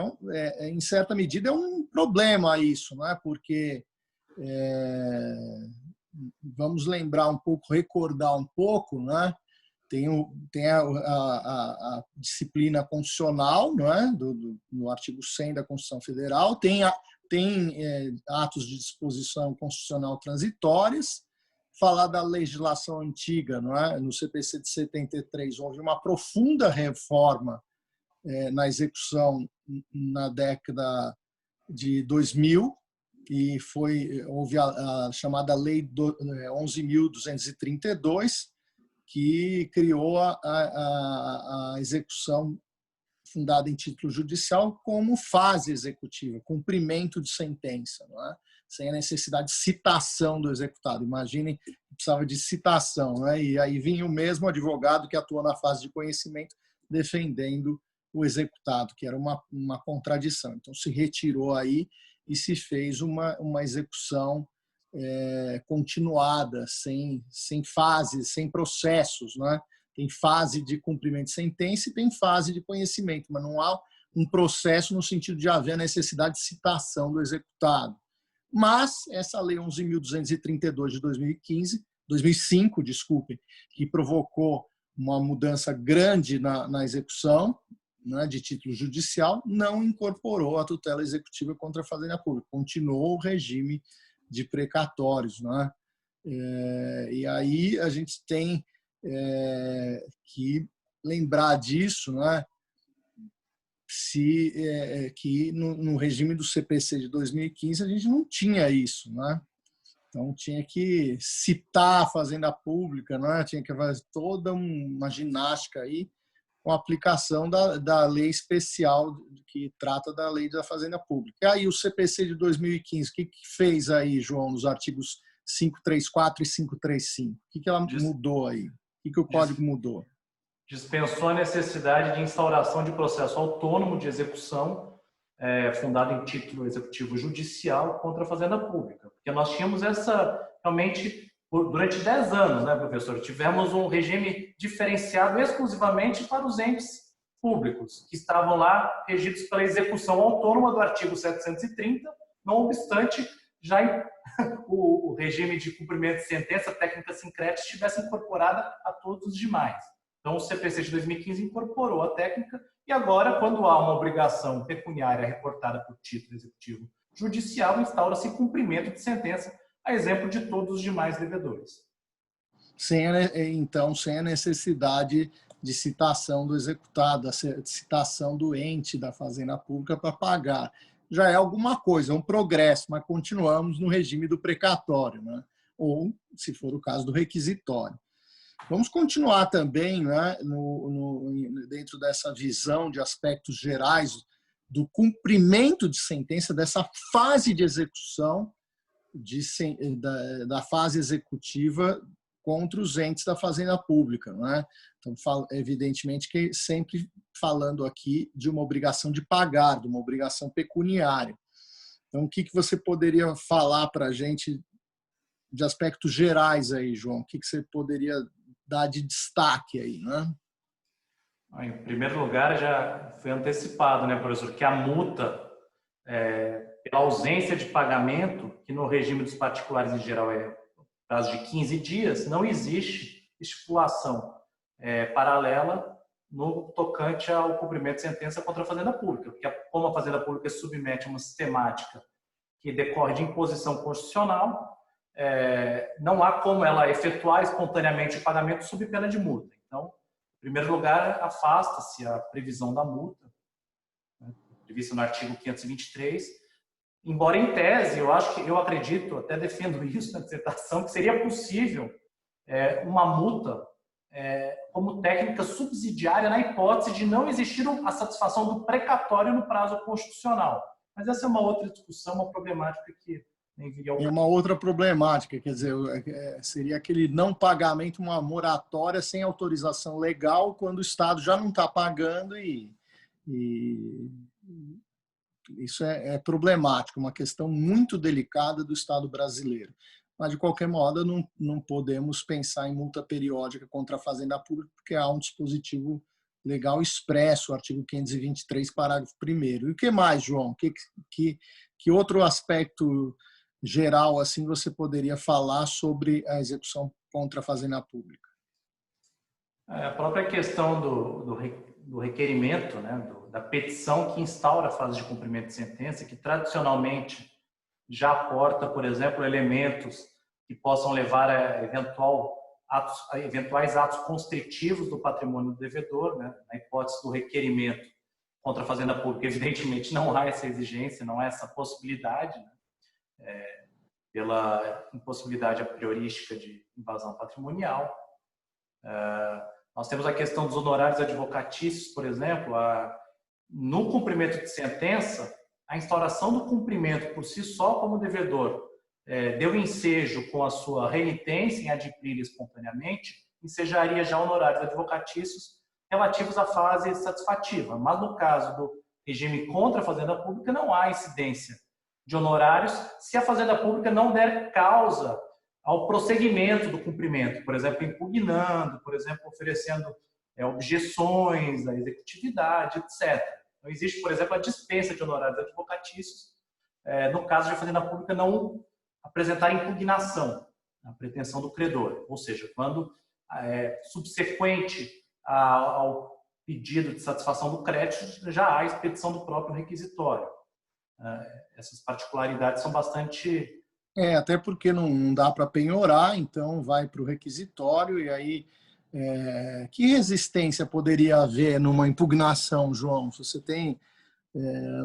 em certa medida é um problema isso, né? Porque vamos lembrar um pouco, recordar um pouco, né? Tem a disciplina constitucional, não é? No artigo 100 da Constituição Federal, tem atos de disposição constitucional transitórias. Falar da legislação antiga, não é? No CPC de 73 houve uma profunda reforma na execução na década de 2000 e houve a chamada Lei 11.232, que criou a execução fundada em título judicial como fase executiva, cumprimento de sentença, não é? Sem a necessidade de citação do executado. Imaginem, precisava de citação, né? E aí vinha o mesmo advogado que atua na fase de conhecimento defendendo o executado, que era uma contradição. Então, se retirou aí e se fez uma execução continuada, sem fases, sem processos, né? Tem fase de cumprimento de sentença e tem fase de conhecimento, mas não há um processo no sentido de haver a necessidade de citação do executado. Mas essa Lei 11.232 de 2005, desculpe, que provocou uma mudança grande na execução, né, de título judicial, não incorporou a tutela executiva contra a Fazenda Pública, continuou o regime de precatórios, né? E aí a gente tem que lembrar disso, né? Que no regime do CPC de 2015 a gente não tinha isso, né? Então tinha que citar a Fazenda Pública, né? Tinha que fazer toda uma ginástica aí com a aplicação da lei especial que trata da lei da Fazenda Pública. E aí o CPC de 2015, o que fez aí, João, nos artigos 534 e 535? O que ela mudou aí? O que o código mudou? Dispensou a necessidade de instauração de processo autônomo de execução fundado em título executivo judicial contra a Fazenda Pública. Porque nós tínhamos realmente, durante 10 anos, né, professor, tivemos um regime diferenciado exclusivamente para os entes públicos, que estavam lá regidos pela execução autônoma do artigo 730, não obstante, já o regime de cumprimento de sentença técnica sincrética estivesse incorporada a todos os demais. Então, o CPC de 2015 incorporou a técnica e agora, quando há uma obrigação pecuniária reportada por título executivo judicial, instaura-se cumprimento de sentença, a exemplo de todos os demais devedores. Então, sem a necessidade de citação do executado, a citação do ente da Fazenda Pública para pagar. Já é alguma coisa, é um progresso, mas continuamos no regime do precatório, né? Ou, se for o caso, do requisitório. Vamos continuar também, né, dentro dessa visão de aspectos gerais do cumprimento de sentença, dessa fase de execução da fase executiva contra os entes da Fazenda Pública, né? Então, evidentemente que sempre falando aqui de uma obrigação de pagar, de uma obrigação pecuniária. Então, o que você poderia falar para a gente de aspectos gerais aí, João? O que você poderia dar de destaque aí, né? Em primeiro lugar, já foi antecipado, né, professor, que a multa pela ausência de pagamento, que no regime dos particulares em geral é prazo de 15 dias, não existe estipulação paralela no tocante ao cumprimento de sentença contra a Fazenda Pública, porque como a Fazenda Pública se submete a uma sistemática que decorre de imposição constitucional, não há como ela efetuar espontaneamente o pagamento sob pena de multa. Então, em primeiro lugar, afasta-se a previsão da multa, né, prevista no artigo 523, embora em tese, eu acredito, até defendo isso na dissertação, que seria possível uma multa como técnica subsidiária na hipótese de não existir a satisfação do precatório no prazo constitucional. Mas essa é uma outra discussão, uma problemática que nem viria ao... É uma outra problemática, quer dizer, seria aquele não pagamento, uma moratória sem autorização legal, quando o Estado já não está pagando e isso é problemático, uma questão muito delicada do Estado brasileiro. Mas, de qualquer modo, não podemos pensar em multa periódica contra a Fazenda Pública, porque há um dispositivo legal expresso, o artigo 523, parágrafo 1º. E o que mais, João? Que outro aspecto geral assim você poderia falar sobre a execução contra a Fazenda Pública? A própria questão do requerimento, né, da petição que instaura a fase de cumprimento de sentença, que tradicionalmente já aporta, por exemplo, elementos que possam levar a eventuais atos constritivos do patrimônio do devedor, né, na hipótese do requerimento contra a Fazenda Pública. Evidentemente, não há essa exigência, não há essa possibilidade, né, pela impossibilidade a priorística de invasão patrimonial. Nós temos a questão dos honorários advocatícios, por exemplo. No cumprimento de sentença, a instauração do cumprimento por si só como devedor deu ensejo com a sua renitência em adquirir espontaneamente, ensejaria já honorários advocatícios relativos à fase satisfativa. Mas no caso do regime contra a Fazenda Pública, não há incidência de honorários se a Fazenda Pública não der causa ao prosseguimento do cumprimento, por exemplo, impugnando, por exemplo, oferecendo objeções à executividade, etc. Então, existe, por exemplo, a dispensa de honorários advocatícios no caso de a Fazenda Pública não apresentar impugnação, a pretensão do credor, ou seja, quando subsequente ao pedido de satisfação do crédito já há a expedição do próprio requisitório. Essas particularidades são bastante... Até porque não dá para penhorar, então vai para o requisitório e aí que resistência poderia haver numa impugnação, João? Você tem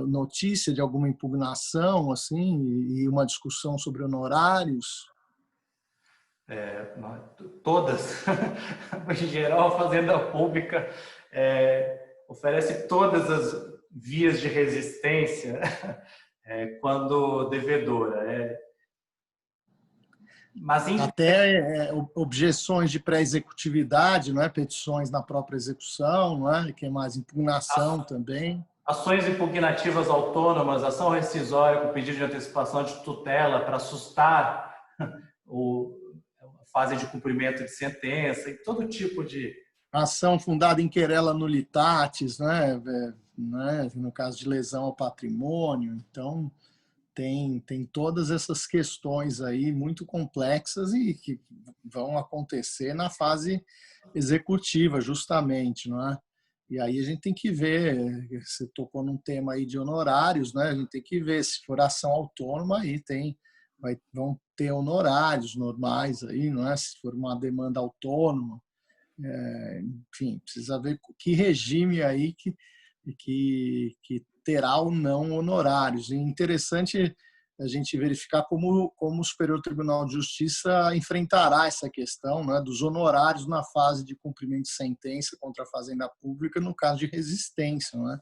notícia de alguma impugnação assim e uma discussão sobre honorários? Todas. Em geral, a Fazenda Pública oferece todas as vias de resistência quando devedora. Mas Até objeções de pré-executividade, não é? Petições na própria execução, não é? Que é mais impugnação também. ações impugnativas autônomas, ação rescisória com pedido de antecipação de tutela para assustar a fase de cumprimento de sentença e todo tipo de... Ação fundada em querela nulitatis, né? No caso de lesão ao patrimônio. Então, tem todas essas questões aí muito complexas e que vão acontecer na fase executiva, justamente, não é? E aí a gente tem que ver, você tocou num tema aí de honorários, né? A gente tem que ver, se for ação autônoma, aí vão ter honorários normais aí, não é? Se for uma demanda autônoma, enfim, precisa ver que regime aí que terá ou não honorários. E interessante a gente verificar como o Superior Tribunal de Justiça enfrentará essa questão, né, dos honorários na fase de cumprimento de sentença contra a Fazenda Pública no caso de resistência, né?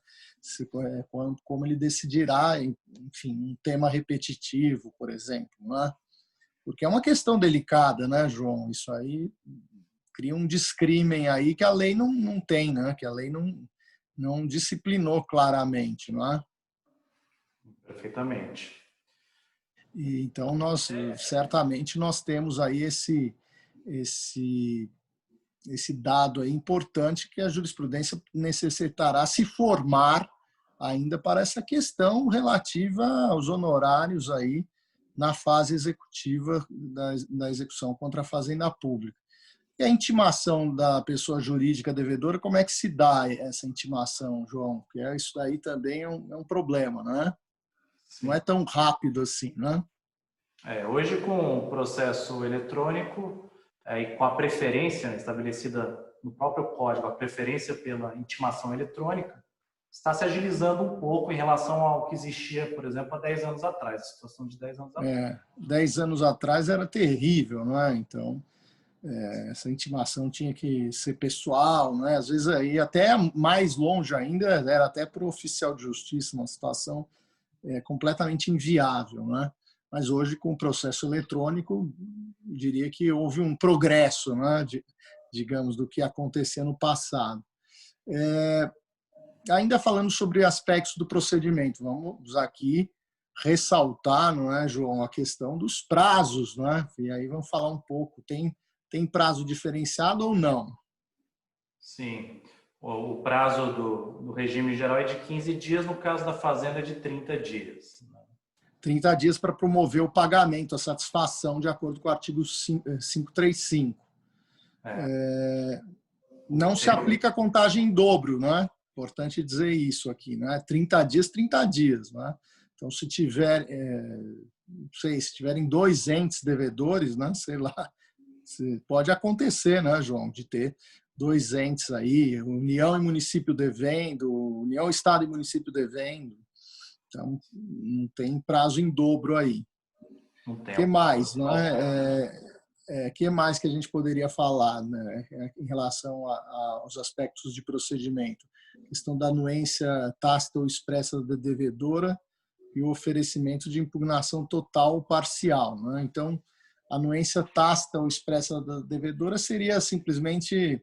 Como ele decidirá, enfim, um tema repetitivo, por exemplo, né? Porque é uma questão delicada, né, João? Isso aí cria um descrimen aí que a lei não tem, né? Que a lei não disciplinou claramente, não é? Perfeitamente. E, então, certamente nós temos aí esse dado aí importante que a jurisprudência necessitará se formar ainda para essa questão relativa aos honorários aí na fase executiva da execução contra a Fazenda Pública. E a intimação da pessoa jurídica devedora, como é que se dá essa intimação, João? Porque isso daí também é um problema, né? Sim. Não é tão rápido assim, né? Hoje, com o processo eletrônico e com a preferência estabelecida no próprio código, a preferência pela intimação eletrônica, está se agilizando um pouco em relação ao que existia, por exemplo, há 10 anos atrás, a situação de 10 anos atrás. 10 anos atrás era terrível, não é? Então, essa intimação tinha que ser pessoal, né? Às vezes aí até mais longe ainda era até para o oficial de justiça, uma situação completamente inviável, né? Mas hoje com o processo eletrônico, eu diria que houve um progresso, né? Digamos, do que acontecia no passado. Ainda falando sobre aspectos do procedimento, vamos aqui ressaltar, não é, João, a questão dos prazos, né? E aí vamos falar um pouco, tem prazo diferenciado ou não? Sim. O prazo do regime geral é de 15 dias, no caso da Fazenda é de 30 dias. 30 dias para promover o pagamento, a satisfação, de acordo com o artigo 535. Não se aplica a contagem em dobro, não é? Importante dizer isso aqui, né? 30 dias, 30 dias, né? Então, se tiverem dois entes devedores, né? Sei lá, pode acontecer, né, João, de ter dois entes aí, União e município devendo, União, Estado e município devendo. Então, não tem prazo em dobro aí. Não tem. O que mais, não é? Que mais que a gente poderia falar, né, em relação aos aspectos de procedimento? A questão da anuência tácita ou expressa da devedora e o oferecimento de impugnação total ou parcial, né? Então, a anuência tácita ou expressa da devedora seria simplesmente,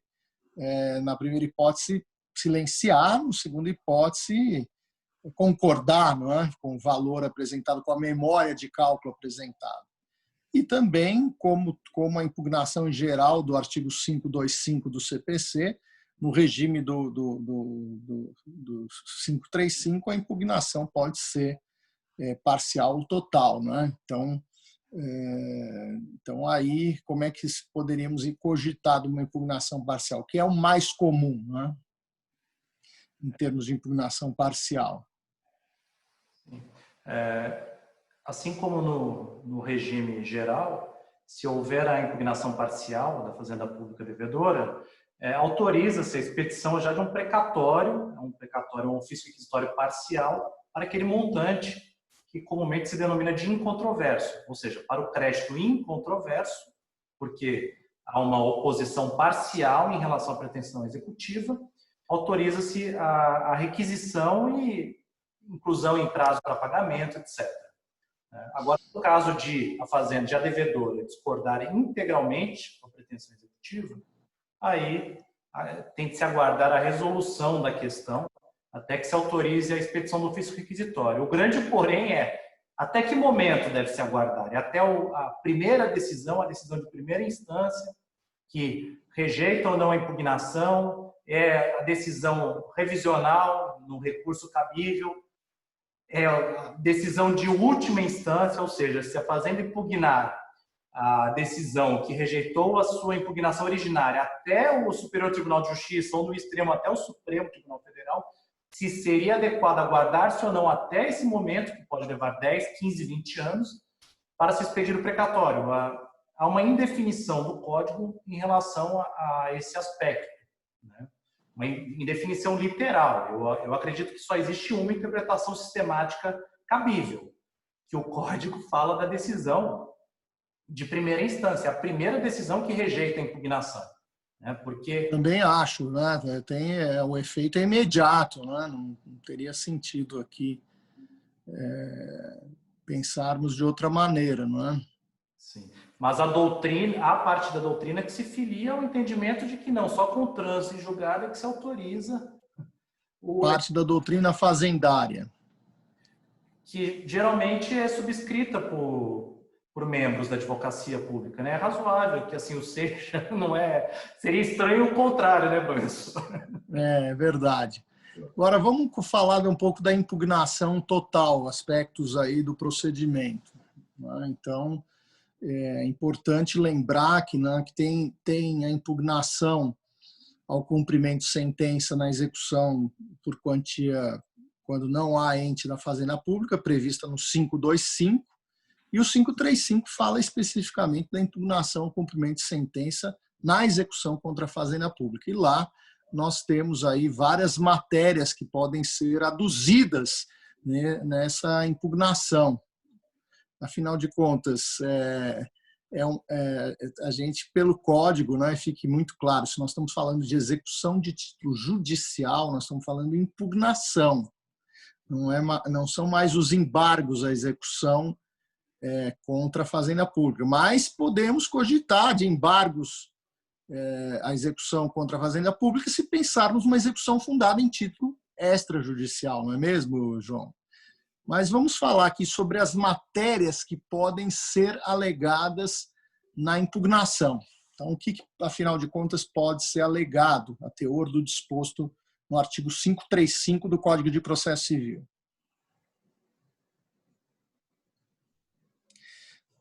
na primeira hipótese, silenciar, na segunda hipótese, concordar, não é? Com o valor apresentado, com a memória de cálculo apresentada. E também, como a impugnação em geral do artigo 525 do CPC, no regime do 535, a impugnação pode ser parcial ou total, né? Então, aí, como é que poderíamos cogitar de uma impugnação parcial, que é o mais comum, né? Em termos de impugnação parcial? Assim como no regime geral, se houver a impugnação parcial da Fazenda Pública devedora, autoriza-se a expedição já de um precatório, um ofício requisitório parcial para aquele montante que comumente se denomina de incontroverso, ou seja, para o crédito incontroverso, porque há uma oposição parcial em relação à pretensão executiva, autoriza-se a requisição e inclusão em prazo para pagamento, etc. Agora, no caso de a fazenda, de a devedora discordar integralmente com a pretensão executiva, aí tem que se aguardar a resolução da questão até que se autorize a expedição do ofício requisitório. O grande porém é até que momento deve se aguardar? É até a primeira decisão, a decisão de primeira instância, que rejeita ou não a impugnação, é a decisão revisional no recurso cabível, é a decisão de última instância, ou seja, se a fazenda impugnar a decisão que rejeitou a sua impugnação originária até o Superior Tribunal de Justiça ou no extremo até o Supremo Tribunal Federal, se seria adequado aguardar-se ou não até esse momento, que pode levar 10, 15, 20 anos, para se expedir o precatório. Há uma indefinição do Código em relação a esse aspecto, né? Uma indefinição literal. Eu acredito que só existe uma interpretação sistemática cabível, que o Código fala da decisão de primeira instância, a primeira decisão que rejeita a impugnação. Né? Porque... Também acho, né? O efeito é imediato, né? Não teria sentido aqui pensarmos de outra maneira, não é? Sim. Mas a parte da doutrina que se filia ao entendimento de que não, só com trânsito em julgado é que se autoriza parte da doutrina fazendária. Que geralmente é subscrita por membros da advocacia pública, né? É razoável que assim o seja, não é? Seria estranho o contrário, né, Banso? É verdade. Agora vamos falar um pouco da impugnação total, aspectos aí do procedimento, né? Então, é importante lembrar que, né, que tem a impugnação ao cumprimento de sentença na execução por quantia quando não há ente da fazenda pública, prevista no 525, e o 535 fala especificamente da impugnação ao cumprimento de sentença na execução contra a fazenda pública. E lá nós temos aí várias matérias que podem ser aduzidas, né, nessa impugnação. Afinal de contas, a gente, pelo código, né, fique muito claro, se nós estamos falando de execução de título judicial, nós estamos falando de impugnação. Não são mais os embargos à execução contra a fazenda pública, mas podemos cogitar de embargos à execução contra a fazenda pública se pensarmos uma execução fundada em título extrajudicial, não é mesmo, João? Mas vamos falar aqui sobre as matérias que podem ser alegadas na impugnação. Então, o que, afinal de contas, pode ser alegado a teor do disposto no artigo 535 do Código de Processo Civil?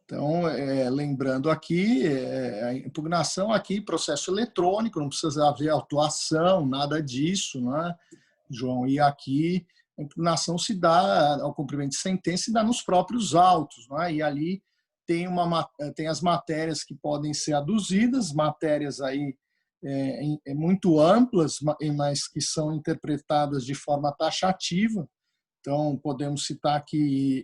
Então, lembrando aqui, a impugnação aqui, processo eletrônico, não precisa haver autuação, nada disso, né, João? E aqui a impugnação se dá ao cumprimento de sentença, se dá nos próprios autos, não é? E ali tem as matérias que podem ser aduzidas, matérias aí muito amplas, mas que são interpretadas de forma taxativa. Então, podemos citar aqui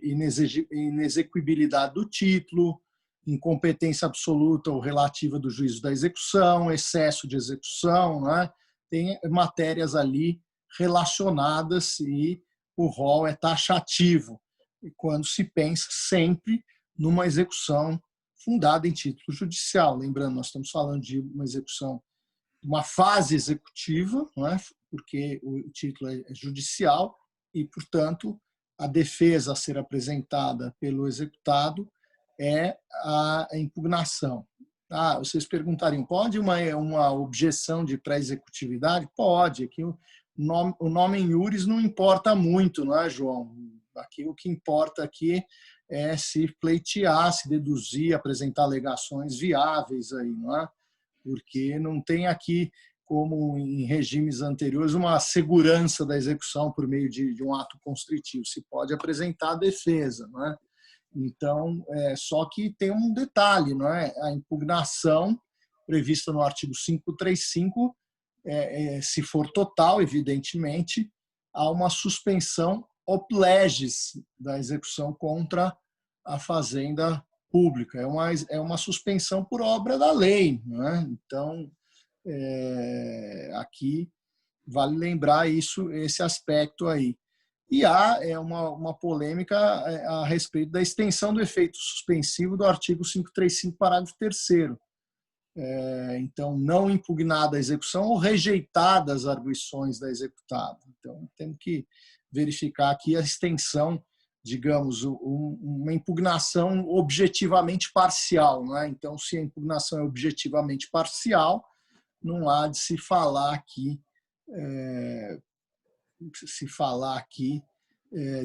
inexequibilidade do título, incompetência absoluta ou relativa do juízo da execução, excesso de execução, né? Tem matérias ali relacionadas e o rol é taxativo, e quando se pensa sempre numa execução fundada em título judicial. Lembrando, nós estamos falando de uma execução, uma fase executiva, não é? Porque o título é judicial, e, portanto, a defesa a ser apresentada pelo executado é a impugnação. Vocês perguntariam, pode uma objeção de pré-executividade? Pode. Aqui o nome em iuris não importa muito, não é, João? Aqui o que importa aqui é se pleitear, se deduzir, apresentar alegações viáveis aí, não é? Porque não tem aqui, como em regimes anteriores, uma segurança da execução por meio de um ato constritivo. Se pode apresentar a defesa, não é? Então, só que tem um detalhe, não é? A impugnação prevista no artigo 535, se for total, evidentemente, há uma suspensão op legis da execução contra a fazenda pública. É uma suspensão por obra da lei, não é? Então, aqui vale lembrar esse aspecto aí. E há uma polêmica a respeito da extensão do efeito suspensivo do artigo 535, parágrafo 3º. Então, não impugnada a execução ou rejeitadas as arguições da executada. Então, temos que verificar aqui a extensão, digamos, uma impugnação objetivamente parcial. Não é? Então, se a impugnação é objetivamente parcial, não há de se falar aqui,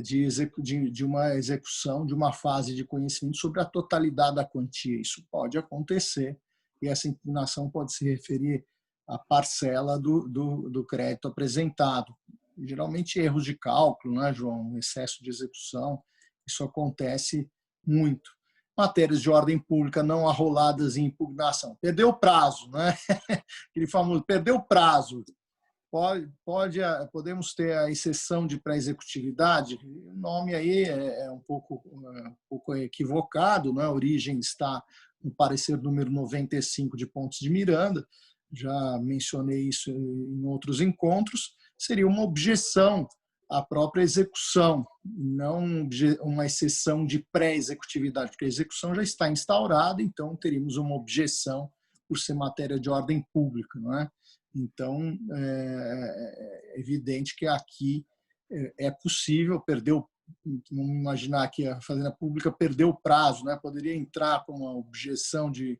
de uma execução, de uma fase de conhecimento sobre a totalidade da quantia. Isso pode acontecer, e essa impugnação pode se referir à parcela do crédito apresentado. Geralmente erros de cálculo, né, João? Excesso de execução, isso acontece muito. Matérias de ordem pública não arroladas em impugnação. Perdeu o prazo, né? Aquele famoso, perdeu o prazo. Podemos ter a exceção de pré-executividade. O nome aí é um pouco equivocado, né? A origem está no parecer número 95 de Pontes de Miranda. Já mencionei isso em outros encontros. Seria uma objeção à própria execução, não uma exceção de pré-executividade, porque a execução já está instaurada, então teríamos uma objeção por ser matéria de ordem pública, não é? Então, é evidente que aqui é possível vamos imaginar que a Fazenda Pública perdeu o prazo, né? Poderia entrar com uma objeção de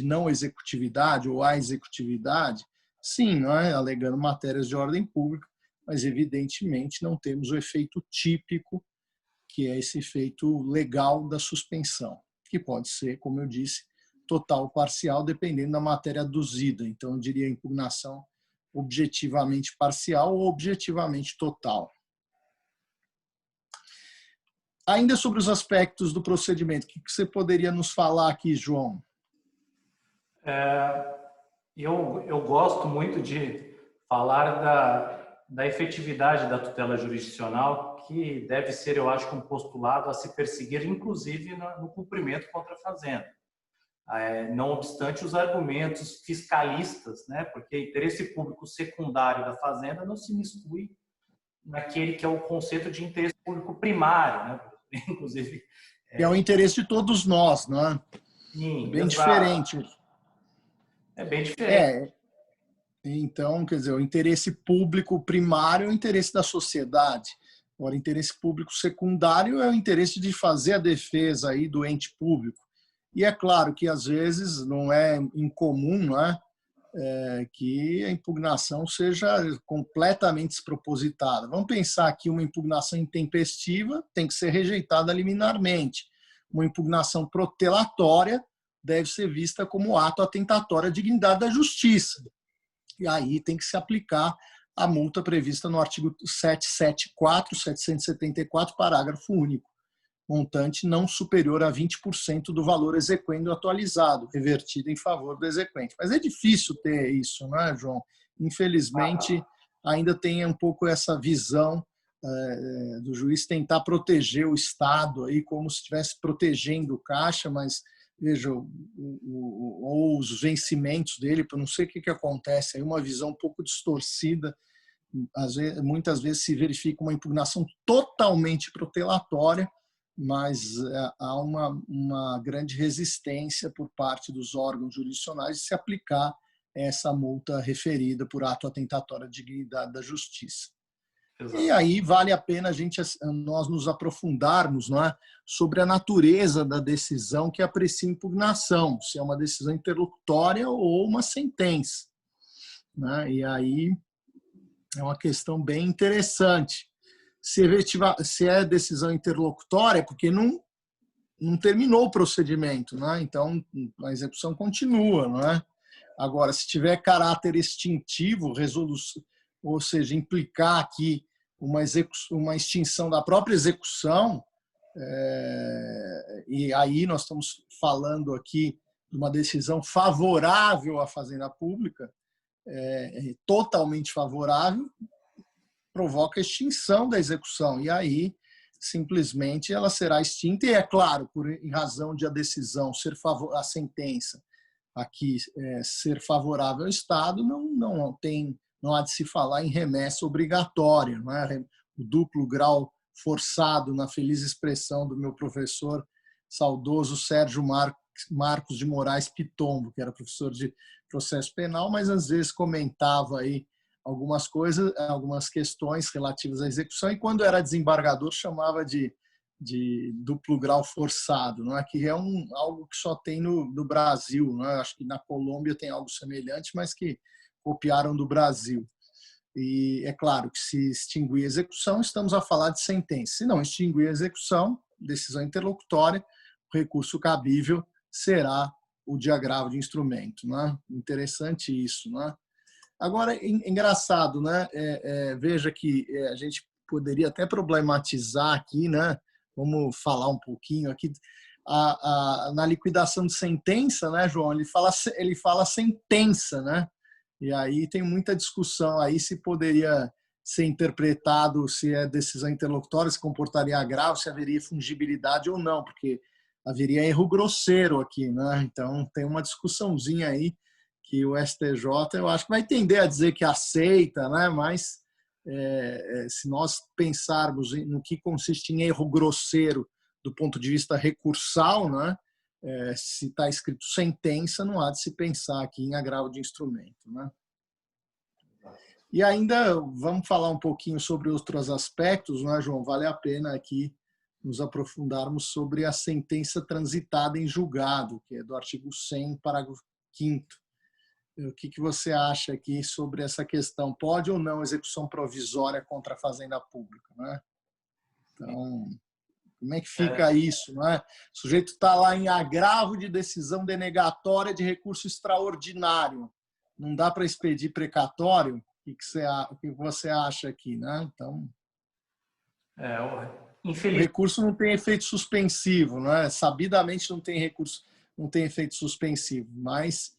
não executividade ou a executividade, sim, não é? Alegando matérias de ordem pública, mas evidentemente não temos o efeito típico, que é esse efeito legal da suspensão, que pode ser, como eu disse, total ou parcial, dependendo da matéria aduzida. Então, eu diria impugnação objetivamente parcial ou objetivamente total. Ainda sobre os aspectos do procedimento, o que você poderia nos falar aqui, João? Eu gosto muito de falar da efetividade da tutela jurisdicional, que deve ser, eu acho, um postulado a se perseguir, inclusive no cumprimento contra a Fazenda. Não obstante os argumentos fiscalistas, né? Porque interesse público secundário da Fazenda não se miscui naquele que é o conceito de interesse público primário, né? Inclusive, é o interesse de todos nós, não é? Sim, bem exato. Diferente. É bem diferente. Então, quer dizer, o interesse público primário é o interesse da sociedade. Agora, o interesse público secundário é o interesse de fazer a defesa aí do ente público. E é claro que, às vezes, não é incomum, não é? Que a impugnação seja completamente despropositada. Vamos pensar que uma impugnação intempestiva tem que ser rejeitada liminarmente. Uma impugnação protelatória deve ser vista como ato atentatório à dignidade da justiça. E aí tem que se aplicar a multa prevista no artigo 774, parágrafo único. Montante não superior a 20% do valor exequendo atualizado, revertido em favor do exequente. Mas é difícil ter isso, não é, João? Infelizmente, ainda tem um pouco essa visão do juiz tentar proteger o Estado, aí, como se estivesse protegendo o caixa, mas, veja, ou os vencimentos dele, não sei o que acontece, aí uma visão um pouco distorcida. Muitas vezes se verifica uma impugnação totalmente protelatória, mas há uma grande resistência por parte dos órgãos jurisdicionais de se aplicar essa multa referida por ato atentatório à dignidade da justiça. Exato. E aí vale a pena nós nos aprofundarmos, não é, sobre a natureza da decisão que aprecia impugnação, se é uma decisão interlocutória ou uma sentença, né? E aí é uma questão bem interessante. Se é decisão interlocutória, porque não terminou o procedimento, né? Então a execução continua, não é? Agora, se tiver caráter extintivo, ou seja, implicar aqui uma extinção da própria execução, e aí nós estamos falando aqui de uma decisão favorável à Fazenda Pública, totalmente favorável, provoca extinção da execução, e aí simplesmente ela será extinta, e é claro, em razão de a decisão a sentença aqui ser favorável ao Estado, não tem não há de se falar em remessa obrigatória, não é? O duplo grau forçado, na feliz expressão do meu professor saudoso Sérgio Marcos de Moraes Pitombo, que era professor de processo penal, mas às vezes comentava aí algumas coisas, algumas questões relativas à execução, e quando era desembargador chamava de duplo grau forçado, não é? Que é algo que só tem no Brasil, não é? Acho que na Colômbia tem algo semelhante, mas que copiaram do Brasil. E é claro que se extinguir a execução, estamos a falar de sentença. Se não extinguir a execução, decisão interlocutória, o recurso cabível será o de agravo de instrumento, né? Interessante isso, né? Agora, engraçado, né? Veja que a gente poderia até problematizar aqui, né? Vamos falar um pouquinho aqui. Na liquidação de sentença, né, João? Ele fala sentença, né? E aí tem muita discussão aí se poderia ser interpretado, se é decisão interlocutória, se comportaria agravo, se haveria fungibilidade ou não, porque haveria erro grosseiro aqui, né? Então tem uma discussãozinha aí que o STJ, eu acho que vai tender a dizer que aceita, né? Mas se nós pensarmos no que consiste em erro grosseiro do ponto de vista recursal, né? Se está escrito sentença, não há de se pensar aqui em agravo de instrumento, né? E ainda vamos falar um pouquinho sobre outros aspectos, não é, João? Vale a pena aqui nos aprofundarmos sobre a sentença transitada em julgado, que é do artigo 100, parágrafo 5º. O que você acha aqui sobre essa questão? Pode ou não execução provisória contra a fazenda pública, né? Então, como é que fica isso, não é? O sujeito está lá em agravo de decisão denegatória de recurso extraordinário. Não dá para expedir precatório? O que você acha aqui, né? Então, o recurso não tem efeito suspensivo, não é? Sabidamente não tem recurso, não tem efeito suspensivo, mas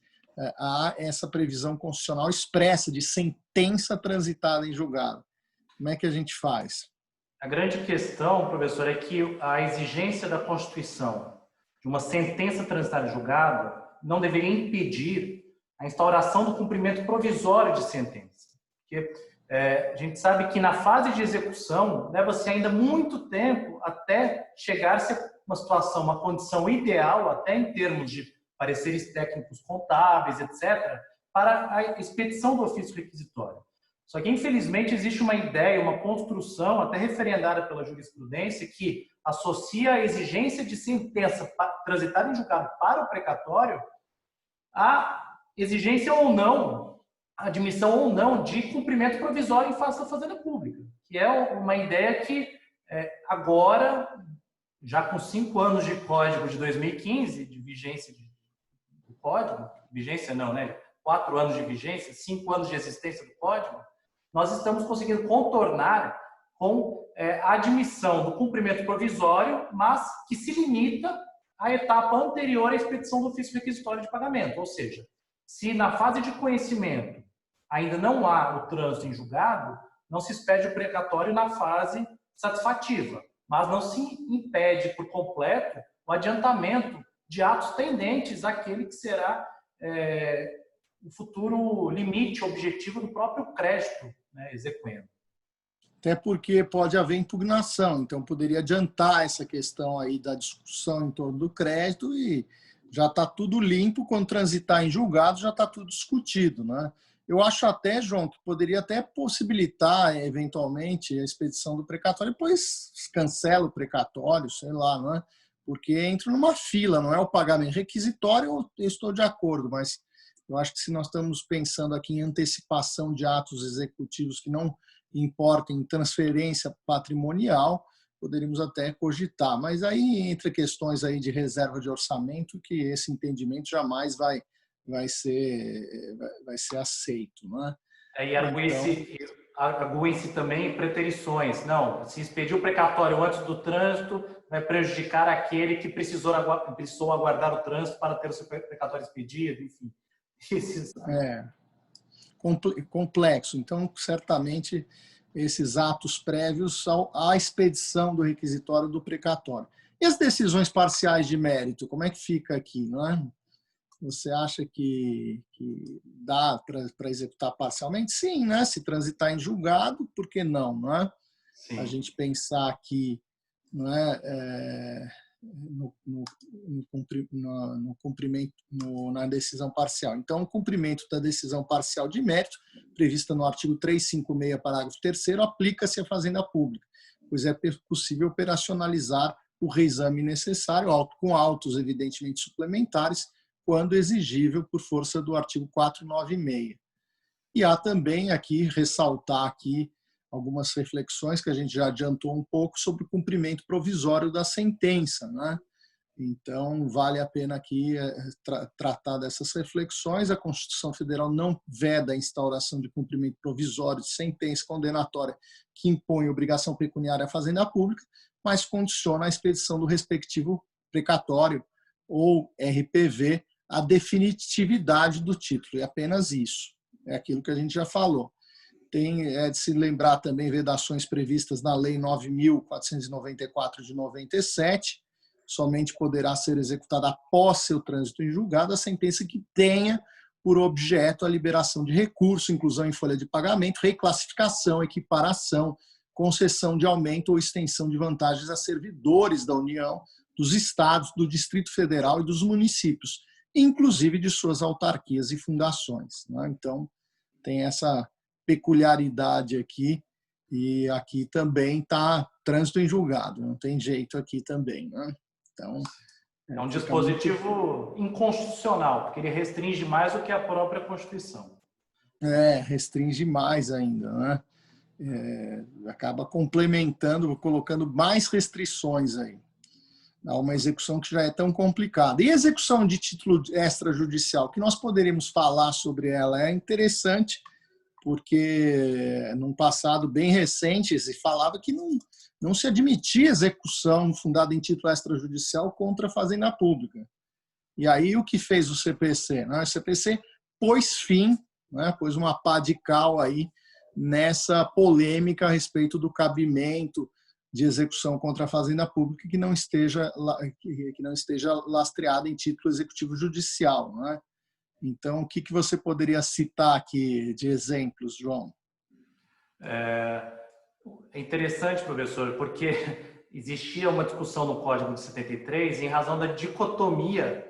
há essa previsão constitucional expressa de sentença transitada em julgado. Como é que a gente faz? A grande questão, professor, é que a exigência da Constituição de uma sentença transitada em julgado não deveria impedir a instauração do cumprimento provisório de sentença. Porque a gente sabe que na fase de execução leva-se ainda muito tempo até chegar-se a uma situação, uma condição ideal, até em termos de pareceres técnicos contábeis, etc., para a expedição do ofício requisitório. Só que, infelizmente, existe uma ideia, uma construção, até referendada pela jurisprudência, que associa a exigência de sentença transitada em julgado para o precatório a exigência ou não, a admissão ou não de cumprimento provisório em face da fazenda pública, que é uma ideia que agora, já com 5 anos de código de 2015, de vigência do código, vigência não, né? 4 anos de vigência, 5 anos de existência do código, nós estamos conseguindo contornar com a admissão do cumprimento provisório, mas que se limita à etapa anterior à expedição do ofício requisitório de pagamento. Ou seja, se na fase de conhecimento ainda não há o trânsito em julgado, não se expede o precatório na fase satisfativa, mas não se impede por completo o adiantamento de atos tendentes àquele que será o futuro limite objetivo do próprio crédito, né, exequendo. Até porque pode haver impugnação, então poderia adiantar essa questão aí da discussão em torno do crédito e já está tudo limpo, quando transitar em julgado já está tudo discutido, né? Eu acho até, João, que poderia até possibilitar, eventualmente, a expedição do precatório, depois cancela o precatório, sei lá, não é? Porque entra numa fila, não é o pagamento requisitório, eu estou de acordo, mas eu acho que se nós estamos pensando aqui em antecipação de atos executivos que não importem em transferência patrimonial, poderíamos até cogitar. Mas aí entra questões aí de reserva de orçamento que esse entendimento jamais vai ser aceito, não é? E arguem-se também preterições. Não, se expedir o precatório antes do trânsito vai prejudicar aquele que precisou aguardar o trânsito para ter o seu precatório expedido, enfim. Complexo. Então, certamente, esses atos prévios à expedição do requisitório do precatório. E as decisões parciais de mérito, como é que fica aqui, não é? Você acha que dá para executar parcialmente? Sim, né? Se transitar em julgado, por que não, não é? A Sim. gente pensar aqui, não é, no cumprimento, na decisão parcial. Então, o cumprimento da decisão parcial de mérito, prevista no artigo 356, parágrafo 3º, aplica-se à fazenda pública, pois é possível operacionalizar o reexame necessário, com autos evidentemente suplementares, quando exigível por força do artigo 496. E há também aqui, ressaltar aqui algumas reflexões que a gente já adiantou um pouco sobre o cumprimento provisório da sentença, né? Então, vale a pena aqui tratar dessas reflexões. A Constituição Federal não veda a instauração de cumprimento provisório de sentença condenatória que impõe obrigação pecuniária à Fazenda Pública, mas condiciona a expedição do respectivo precatório ou RPV à definitividade do título, e apenas isso. É aquilo que a gente já falou. Tem de se lembrar também vedações previstas na Lei 9.494 de 97, somente poderá ser executada após seu trânsito em julgado a sentença que tenha por objeto a liberação de recurso, inclusão em folha de pagamento, reclassificação, equiparação, concessão de aumento ou extensão de vantagens a servidores da União, dos estados, do Distrito Federal e dos municípios, inclusive de suas autarquias e fundações. Então, tem essa peculiaridade aqui, e aqui também está trânsito em julgado, não tem jeito aqui também, né? Então, é um dispositivo inconstitucional, porque ele restringe mais do que a própria Constituição. Restringe mais ainda, né? Acaba complementando, colocando mais restrições aí. Há uma execução que já é tão complicada. E a execução de título extrajudicial, que nós poderíamos falar sobre ela, é interessante, porque num passado bem recente se falava que não se admitia execução fundada em título extrajudicial contra a Fazenda Pública. E aí o que fez o CPC? O CPC pôs fim, pôs uma pá de cal aí nessa polêmica a respeito do cabimento de execução contra a Fazenda Pública que não esteja lastreada em título executivo judicial. Então, o que você poderia citar aqui de exemplos, João? É interessante, professor, porque existia uma discussão no Código de 73 em razão da dicotomia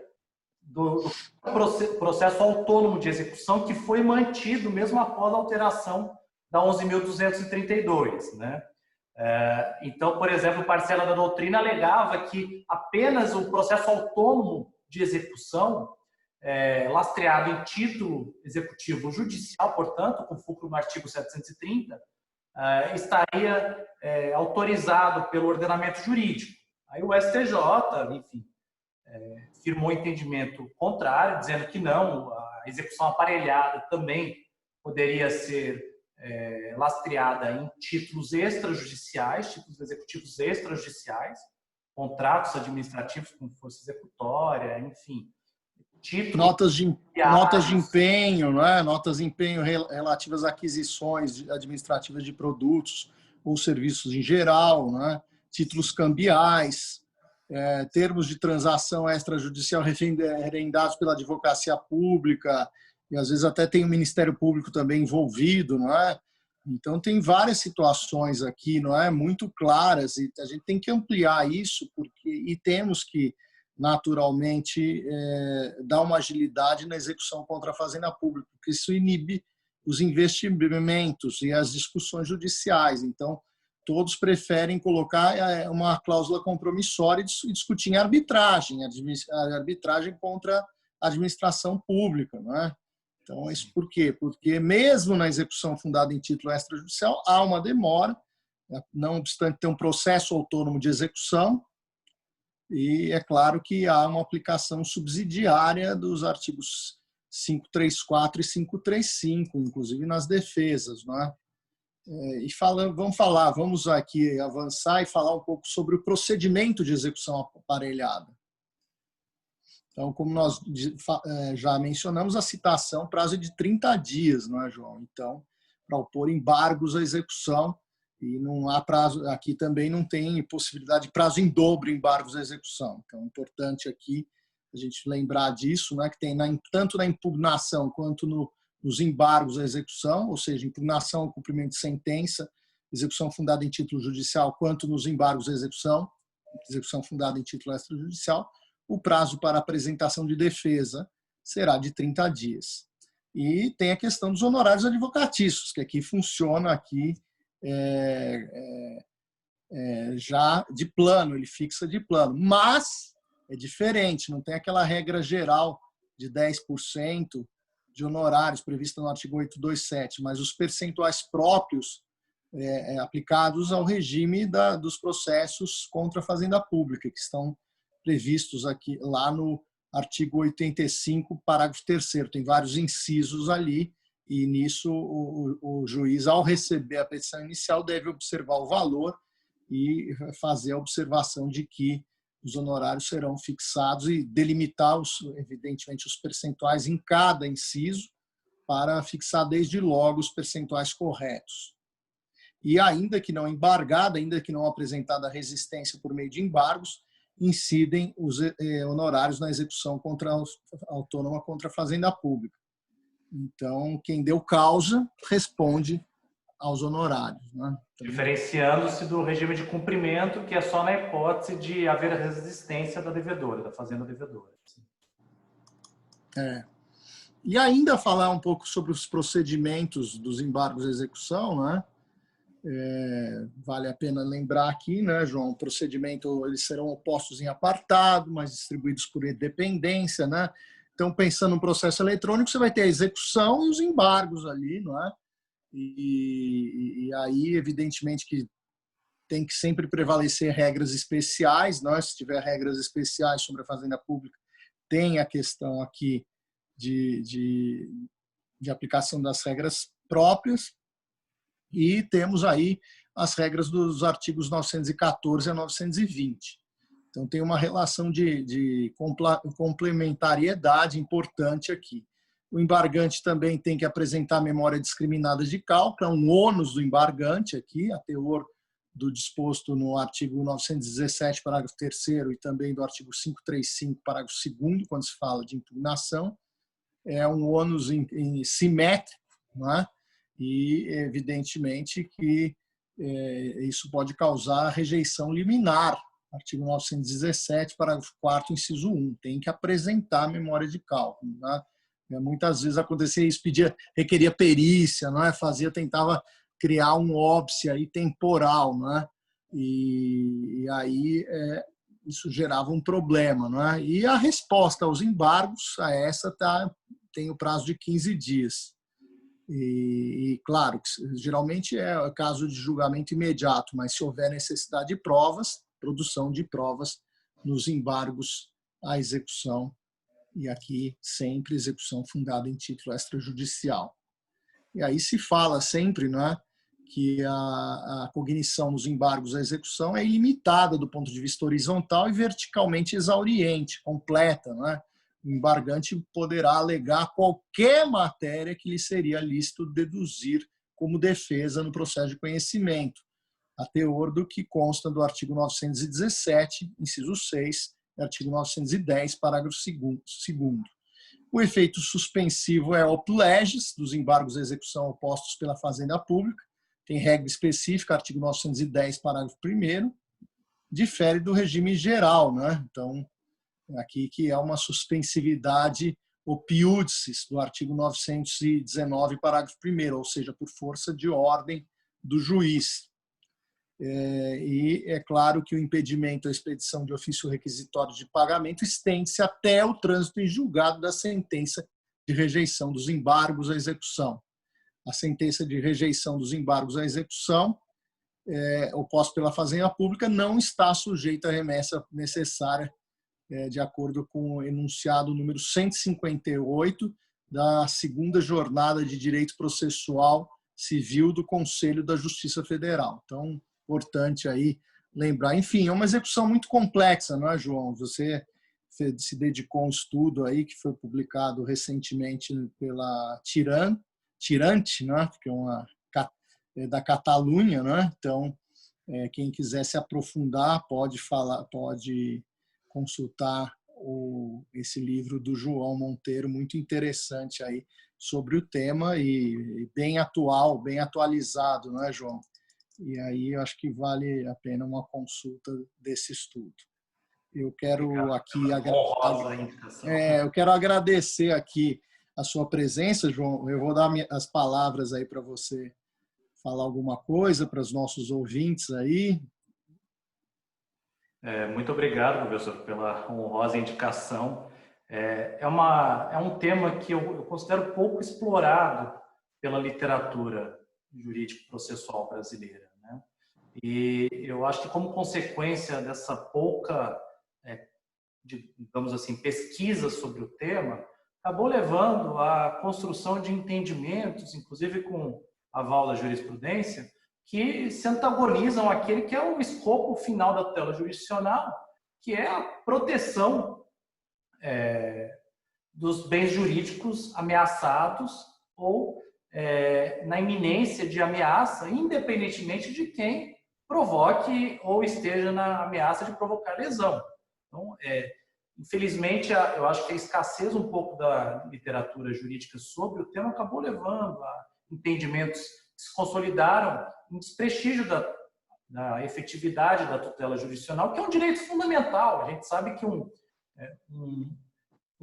do processo autônomo de execução que foi mantido mesmo após a alteração da 11.232, né? Então, por exemplo, parcela da doutrina alegava que apenas o processo autônomo de execução, lastreado em título executivo judicial, portanto, com fulcro no artigo 730, estaria autorizado pelo ordenamento jurídico. Aí o STJ, enfim, firmou entendimento contrário, dizendo que não, a execução aparelhada também poderia ser lastreada em títulos extrajudiciais, títulos executivos extrajudiciais, contratos administrativos com força executória, enfim. Notas de empenho, notas de empenho relativas a aquisições administrativas de produtos ou serviços em geral, títulos cambiais, termos de transação extrajudicial referendados pela advocacia pública, e às vezes até tem o Ministério Público também envolvido, Então tem várias situações aqui, muito claras, e a gente tem que ampliar isso e temos que naturalmente dar uma agilidade na execução contra a Fazenda Pública, porque isso inibe os investimentos e as discussões judiciais. Então, todos preferem colocar uma cláusula compromissória e discutir em arbitragem, a arbitragem contra a administração pública, Então, isso por quê? Porque mesmo na execução fundada em título extrajudicial, há uma demora, não obstante ter um processo autônomo de execução, e é claro que há uma aplicação subsidiária dos artigos 534 e 535, inclusive nas defesas. E vamos aqui avançar e falar um pouco sobre o procedimento de execução aparelhada. Então, como nós já mencionamos, a citação prazo de 30 dias, João? Então, para opor embargos à execução, e não há prazo, aqui também não tem possibilidade de prazo em dobro embargos à execução. Então, é importante aqui a gente lembrar disso, né, que tem tanto na impugnação quanto nos embargos à execução, ou seja, impugnação ao cumprimento de sentença, execução fundada em título judicial, quanto nos embargos à execução fundada em título extrajudicial, o prazo para apresentação de defesa será de 30 dias. E tem a questão dos honorários advocatícios, que aqui funciona aqui já de plano, ele fixa de plano. Mas é diferente, não tem aquela regra geral de 10% de honorários prevista no artigo 827, mas os percentuais próprios aplicados ao regime dos processos contra a Fazenda Pública, que estão previstos aqui lá no artigo 85, parágrafo 3º. Tem vários incisos ali, e nisso o juiz, ao receber a petição inicial, deve observar o valor e fazer a observação de que os honorários serão fixados e delimitar, evidentemente, os percentuais em cada inciso para fixar desde logo os percentuais corretos. E ainda que não embargada, ainda que não apresentada resistência por meio de embargos, incidem os honorários na execução autônoma contra a Fazenda Pública. Então, quem deu causa responde aos honorários, né? Diferenciando-se do regime de cumprimento, que é só na hipótese de haver resistência da devedora, da fazenda devedora. E ainda falar um pouco sobre os procedimentos dos embargos à execução, né? Vale a pena lembrar aqui, né, João? O procedimento, eles serão opostos em apartado, mas distribuídos por dependência, né? Então, pensando no processo eletrônico, você vai ter a execução e os embargos ali, não é? E aí, evidentemente, que tem que sempre prevalecer regras especiais, não é? Se tiver regras especiais sobre a Fazenda Pública, tem a questão aqui de aplicação das regras próprias, e temos aí as regras dos artigos 914 a 920. Então, tem uma relação de complementariedade importante aqui. O embargante também tem que apresentar memória discriminada de cálculo, é um ônus do embargante aqui, a teor do disposto no artigo 917, parágrafo 3º, e também do artigo 535, parágrafo 2º, quando se fala de impugnação. É um ônus simétrico, não é? E, evidentemente, que isso pode causar rejeição liminar. Artigo 917, parágrafo 4º, inciso 1. Tem que apresentar a memória de cálculo, né? Muitas vezes acontecia isso, requeria perícia, não é? Tentava criar um óbice aí temporal, não é? E aí isso gerava um problema, não é? E a resposta aos embargos, tem o prazo de 15 dias. E claro, geralmente é caso de julgamento imediato, mas se houver necessidade de provas, produção de provas nos embargos à execução, e aqui sempre execução fundada em título extrajudicial. E aí se fala sempre, não é, que a cognição nos embargos à execução é ilimitada do ponto de vista horizontal e verticalmente exauriente, completa, não é? O embargante poderá alegar qualquer matéria que lhe seria lícito deduzir como defesa no processo de conhecimento, a teor do que consta do artigo 917, inciso 6, e artigo 910, parágrafo 2º. O efeito suspensivo é op legis, dos embargos à execução opostos pela Fazenda Pública, tem regra específica, artigo 910, parágrafo 1º, difere do regime geral, né? Então, aqui que é uma suspensividade opiúdices do artigo 919, parágrafo 1º, ou seja, por força de ordem do juiz. E é claro que o impedimento à expedição de ofício requisitório de pagamento estende-se até o trânsito em julgado da sentença de rejeição dos embargos à execução. A sentença de rejeição dos embargos à execução, oposta pela Fazenda Pública, não está sujeita à remessa necessária, de acordo com o enunciado número 158 da segunda jornada de direito processual civil do Conselho da Justiça Federal. Então, importante aí lembrar. Enfim, é uma execução muito complexa, não é, João? Você se dedicou a um estudo aí que foi publicado recentemente pela Tirante, não é? Que é da Catalunha, não é? Então, quem quiser se aprofundar pode consultar esse livro do João Monteiro, muito interessante aí sobre o tema e bem atual, bem atualizado, não é, João? E aí eu acho que vale a pena uma consulta desse estudo. Eu quero aqui eu quero agradecer aqui a sua presença, João. Eu vou dar as palavras aí para você falar alguma coisa para os nossos ouvintes aí. Muito obrigado, professor, pela honrosa indicação. É um tema que eu considero pouco explorado pela literatura jurídico-processual brasileira, né? E eu acho que, como consequência dessa pouca, digamos assim, pesquisa sobre o tema, acabou levando à construção de entendimentos, inclusive com aval da jurisprudência, que se antagonizam àquele que é o escopo final da tutela jurisdicional, que é a proteção dos bens jurídicos ameaçados ou na iminência de ameaça, independentemente de quem provoque ou esteja na ameaça de provocar lesão. Então, infelizmente, eu acho que a escassez um pouco da literatura jurídica sobre o tema acabou levando a entendimentos que se consolidaram em desprestígio da efetividade da tutela jurisdicional, que é um direito fundamental. A gente sabe que um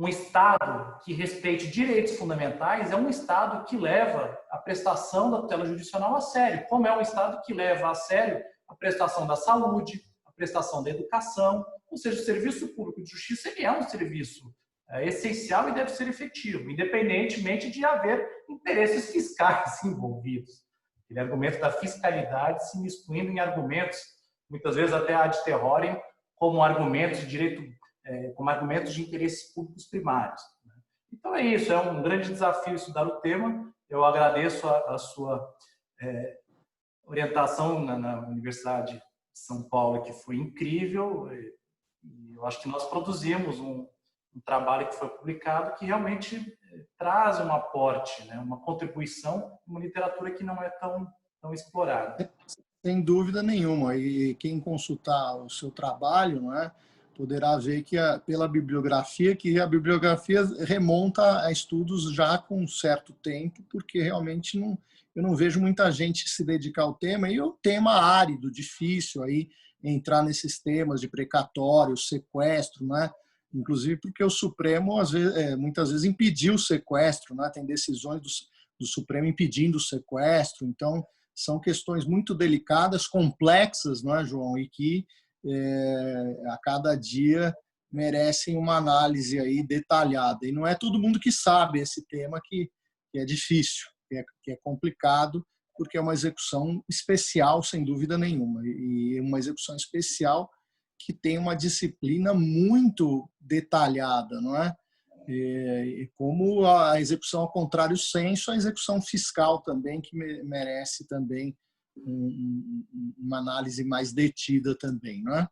Estado que respeite direitos fundamentais é um Estado que leva a prestação da tutela jurisdicional a sério, como é um Estado que leva a sério a prestação da saúde, a prestação da educação, ou seja, o serviço público de justiça ele é um serviço essencial e deve ser efetivo, independentemente de haver interesses fiscais envolvidos. Aquele argumento da fiscalidade se miscuindo em argumentos, muitas vezes até ad terrorem, como argumentos de direito, como argumentos de interesses públicos primários. Então é isso, é um grande desafio estudar o tema. Eu agradeço a sua orientação na Universidade de São Paulo, que foi incrível. E eu acho que nós produzimos um trabalho que foi publicado que realmente traz um aporte, né, uma contribuição, uma literatura que não é tão explorada. Sem dúvida nenhuma. E quem consultar o seu trabalho, não é, poderá ver que pela bibliografia, que a bibliografia remonta a estudos já com um certo tempo, porque realmente eu não vejo muita gente se dedicar ao tema, e é um tema árido, difícil aí entrar nesses temas de precatório, sequestro, né? Inclusive porque o Supremo muitas vezes impediu o sequestro, né? Tem decisões do Supremo impedindo o sequestro. Então são questões muito delicadas, complexas, não é, João? E que a cada dia merecem uma análise aí detalhada. E não é todo mundo que sabe esse tema, que é difícil, que é complicado, porque é uma execução especial, sem dúvida nenhuma, e uma execução especial que tem uma disciplina muito detalhada, não é? E como a execução ao contrário senso, a execução fiscal também, que merece também uma análise mais detida também, não é?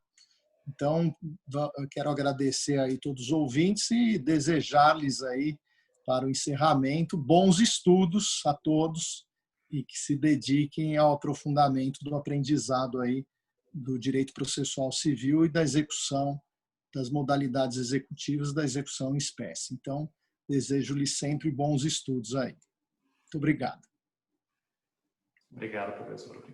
Então, eu quero agradecer aí todos os ouvintes e desejar-lhes aí, para o encerramento, bons estudos a todos e que se dediquem ao aprofundamento do aprendizado aí do direito processual civil e da execução das modalidades executivas da execução em espécie. Então, desejo-lhes sempre bons estudos aí. Muito obrigado. Obrigado, professor.